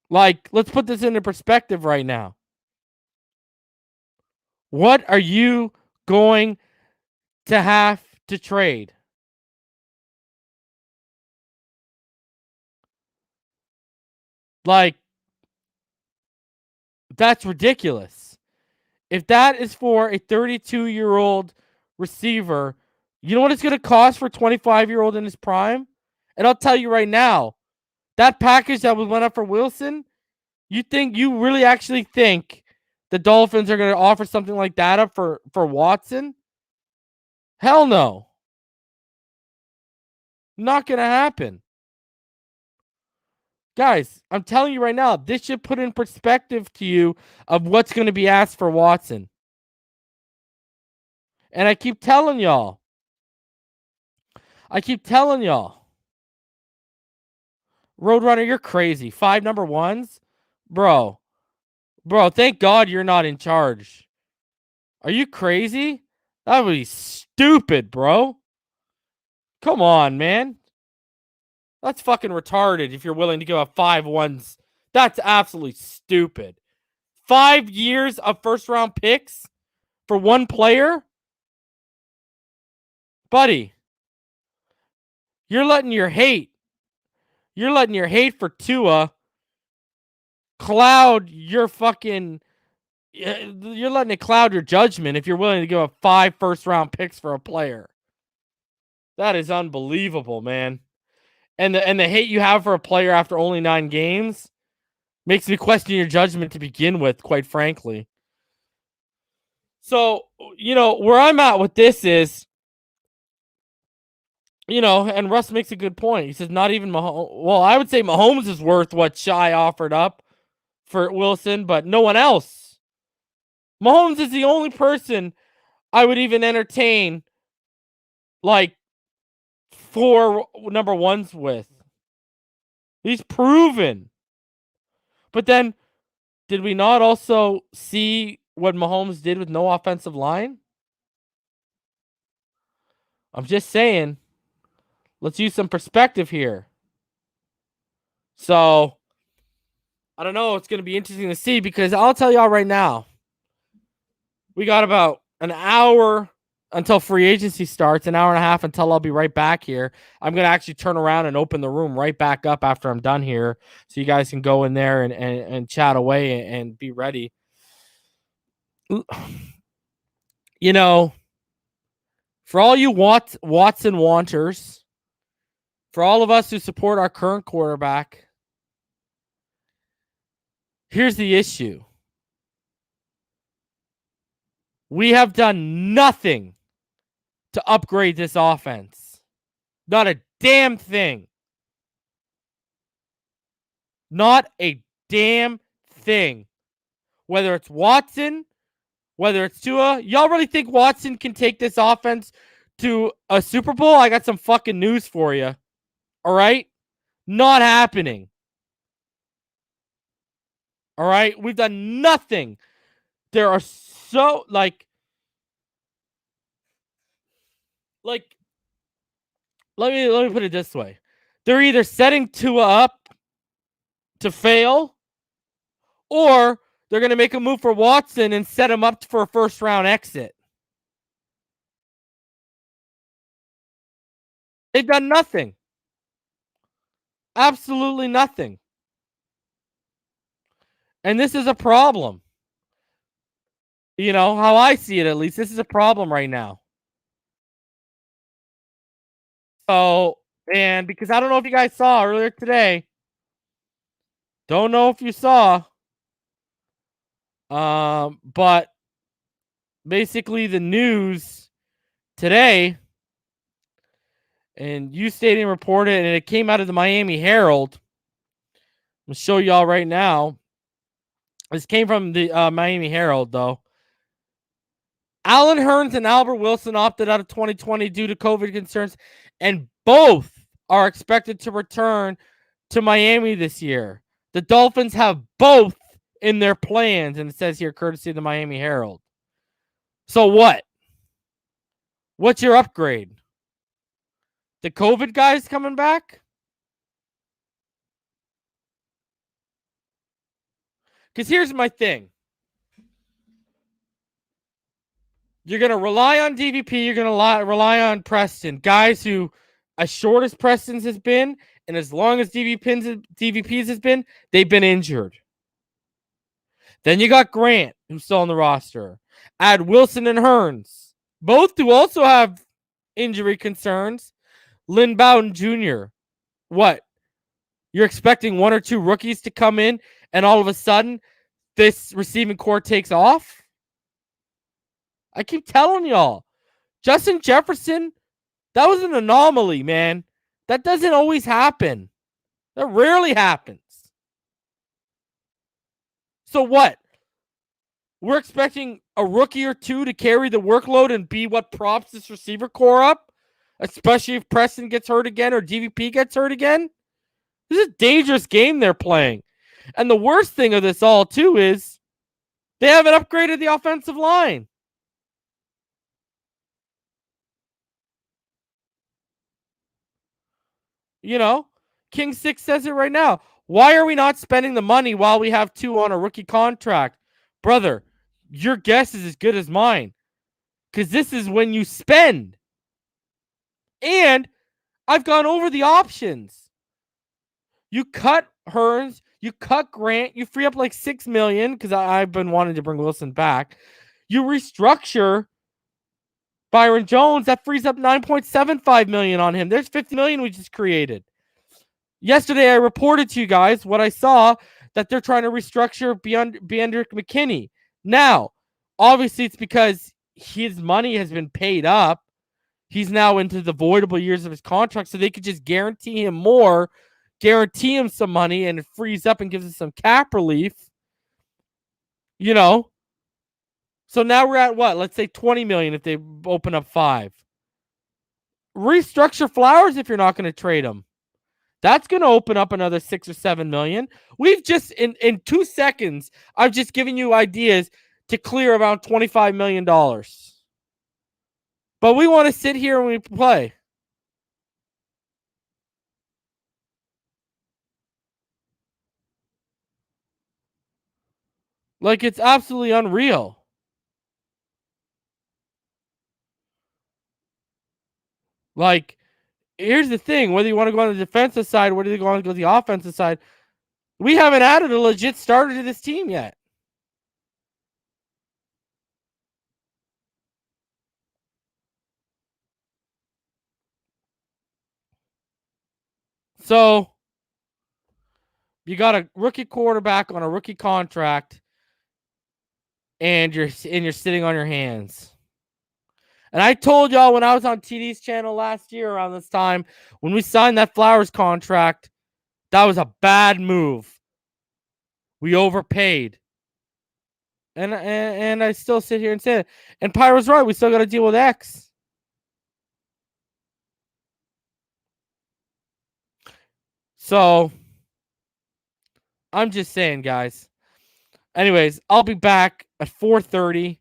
Like, let's put this into perspective right now. What are you going to have to trade? Like, that's ridiculous. If that is for a 32-year-old receiver, you know what it's going to cost for a 25-year-old in his prime? And I'll tell you right now, that package that went up for Wilson, you really actually think the Dolphins are going to offer something like that up for Watson? Hell no. Not going to happen. Guys, I'm telling you right now, this should put in perspective to you of what's going to be asked for Watson. And I keep telling y'all. Roadrunner, you're crazy. 5 number ones? Bro, thank God you're not in charge. Are you crazy? That would be stupid, bro. Come on, man. That's fucking retarded if you're willing to give up 5 ones. That's absolutely stupid. 5 years of first-round picks for one player? Buddy, you're letting your hate for Tua cloud your fucking... You're letting it cloud your judgment if you're willing to give up 5 first-round picks for a player. That is unbelievable, man. And the hate you have for a player after only 9 games – makes me question your judgment to begin with, quite frankly. So, where I'm at with this is, and Russ makes a good point. He says not even Mahomes. Well, I would say Mahomes is worth what Shai offered up for Wilson, but no one else. Mahomes is the only person I would even entertain like 4 number ones with. He's proven. But then, did we not also see what Mahomes did with no offensive line? I'm just saying, let's use some perspective here. So, I don't know. It's going to be interesting to see because I'll tell y'all right now, we got about an hour until free agency starts, an hour and a half until I'll be right back here. I'm going to actually turn around and open the room right back up after I'm done here so you guys can go in there and chat away and be ready. For all you Watson wanters, for all of us who support our current quarterback, here's the issue. We have done nothing to upgrade this offense. Not a damn thing. Not a damn thing. Whether it's Watson, whether it's Tua, y'all really think Watson can take this offense to a Super Bowl? I got some fucking news for you. All right? Not happening. All right? We've done nothing. There are so, let me put it this way. They're either setting Tua up to fail, or they're going to make a move for Watson and set him up for a first-round exit. They've done nothing. Absolutely nothing. And this is a problem. How I see it, at least. This is a problem right now. So, and because I don't know if you guys saw earlier today, don't know if you saw, but basically the news today, and U Stadium reported, and it came out of the Miami Herald. I'm going to show y'all right now. This came from the Miami Herald, though. Allen Hurns and Albert Wilson opted out of 2020 due to COVID concerns, and both are expected to return to Miami this year. The Dolphins have both in their plans, and it says here, courtesy of the Miami Herald. So what? What's your upgrade? The COVID guys coming back? Because here's my thing. You're going to rely on DVP. You're going to rely on Preston. Guys who, as short as Preston's has been, and as long as DVP's has been, they've been injured. Then you got Grant, who's still on the roster. Add Wilson and Hurns. Both do also have injury concerns. Lynn Bowden Jr. What? You're expecting 1 or 2 rookies to come in, and all of a sudden, this receiving core takes off? I keep telling y'all. Justin Jefferson, that was an anomaly, man. That doesn't always happen. That rarely happens. So what? We're expecting a rookie or 2 to carry the workload and be what props this receiver core up? Especially if Preston gets hurt again or DVP gets hurt again? This is a dangerous game they're playing. And the worst thing of this all, too, is they haven't upgraded the offensive line. King 6 says it right now. Why are we not spending the money while we have 2 on a rookie contract? Brother, your guess is as good as mine. Because this is when you spend. And I've gone over the options. You cut Hurns, you cut Grant, you free up like $6 million, because I've been wanting to bring Wilson back. You restructure Byron Jones, that frees up $9.75 million on him. There's $50 million we just created. Yesterday, I reported to you guys what I saw, that they're trying to restructure beyond McKinney. Now, Obviously, it's because his money has been paid up. He's now into the voidable years of his contract, so they could just guarantee him more, guarantee him some money, and it frees up and gives us some cap relief. You know? So now we're at what? Let's say $20 million if they open up 5. Restructure Flowers if you're not going to trade him. That's going to open up another 6 or 7 million. We've just, in 2 seconds, I've just given you ideas to clear around $25 million. But we want to sit here and we play. Like, it's absolutely unreal. Like, here's the thing. Whether you want to go on the defensive side, whether you want to go on the offensive side, we haven't added a legit starter to this team yet. So, you got a rookie quarterback on a rookie contract, and you're sitting on your hands. And I told y'all when I was on TD's channel last year around this time, when we signed that Flowers contract, that was a bad move. We overpaid. And I still sit here and say it. And Pyro's right. We still got to deal with X. So, I'm just saying, guys. Anyways, I'll be back at 4:30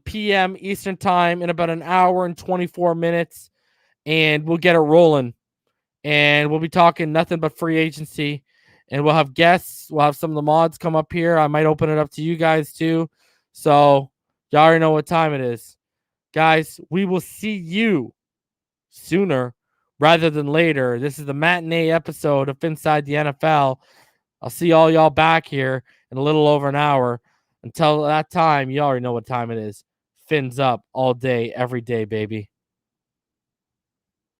p.m. Eastern Time in about an hour and 24 minutes. And we'll get it rolling. And we'll be talking nothing but free agency. And we'll have guests. We'll have some of the mods come up here. I might open it up to you guys too. So y'all already know what time it is. Guys, we will see you sooner rather than later. This is the matinee episode of Phinside the NFL. I'll see all y'all back here in a little over an hour. Until that time, you already know what time it is. Fins up all day, every day, baby.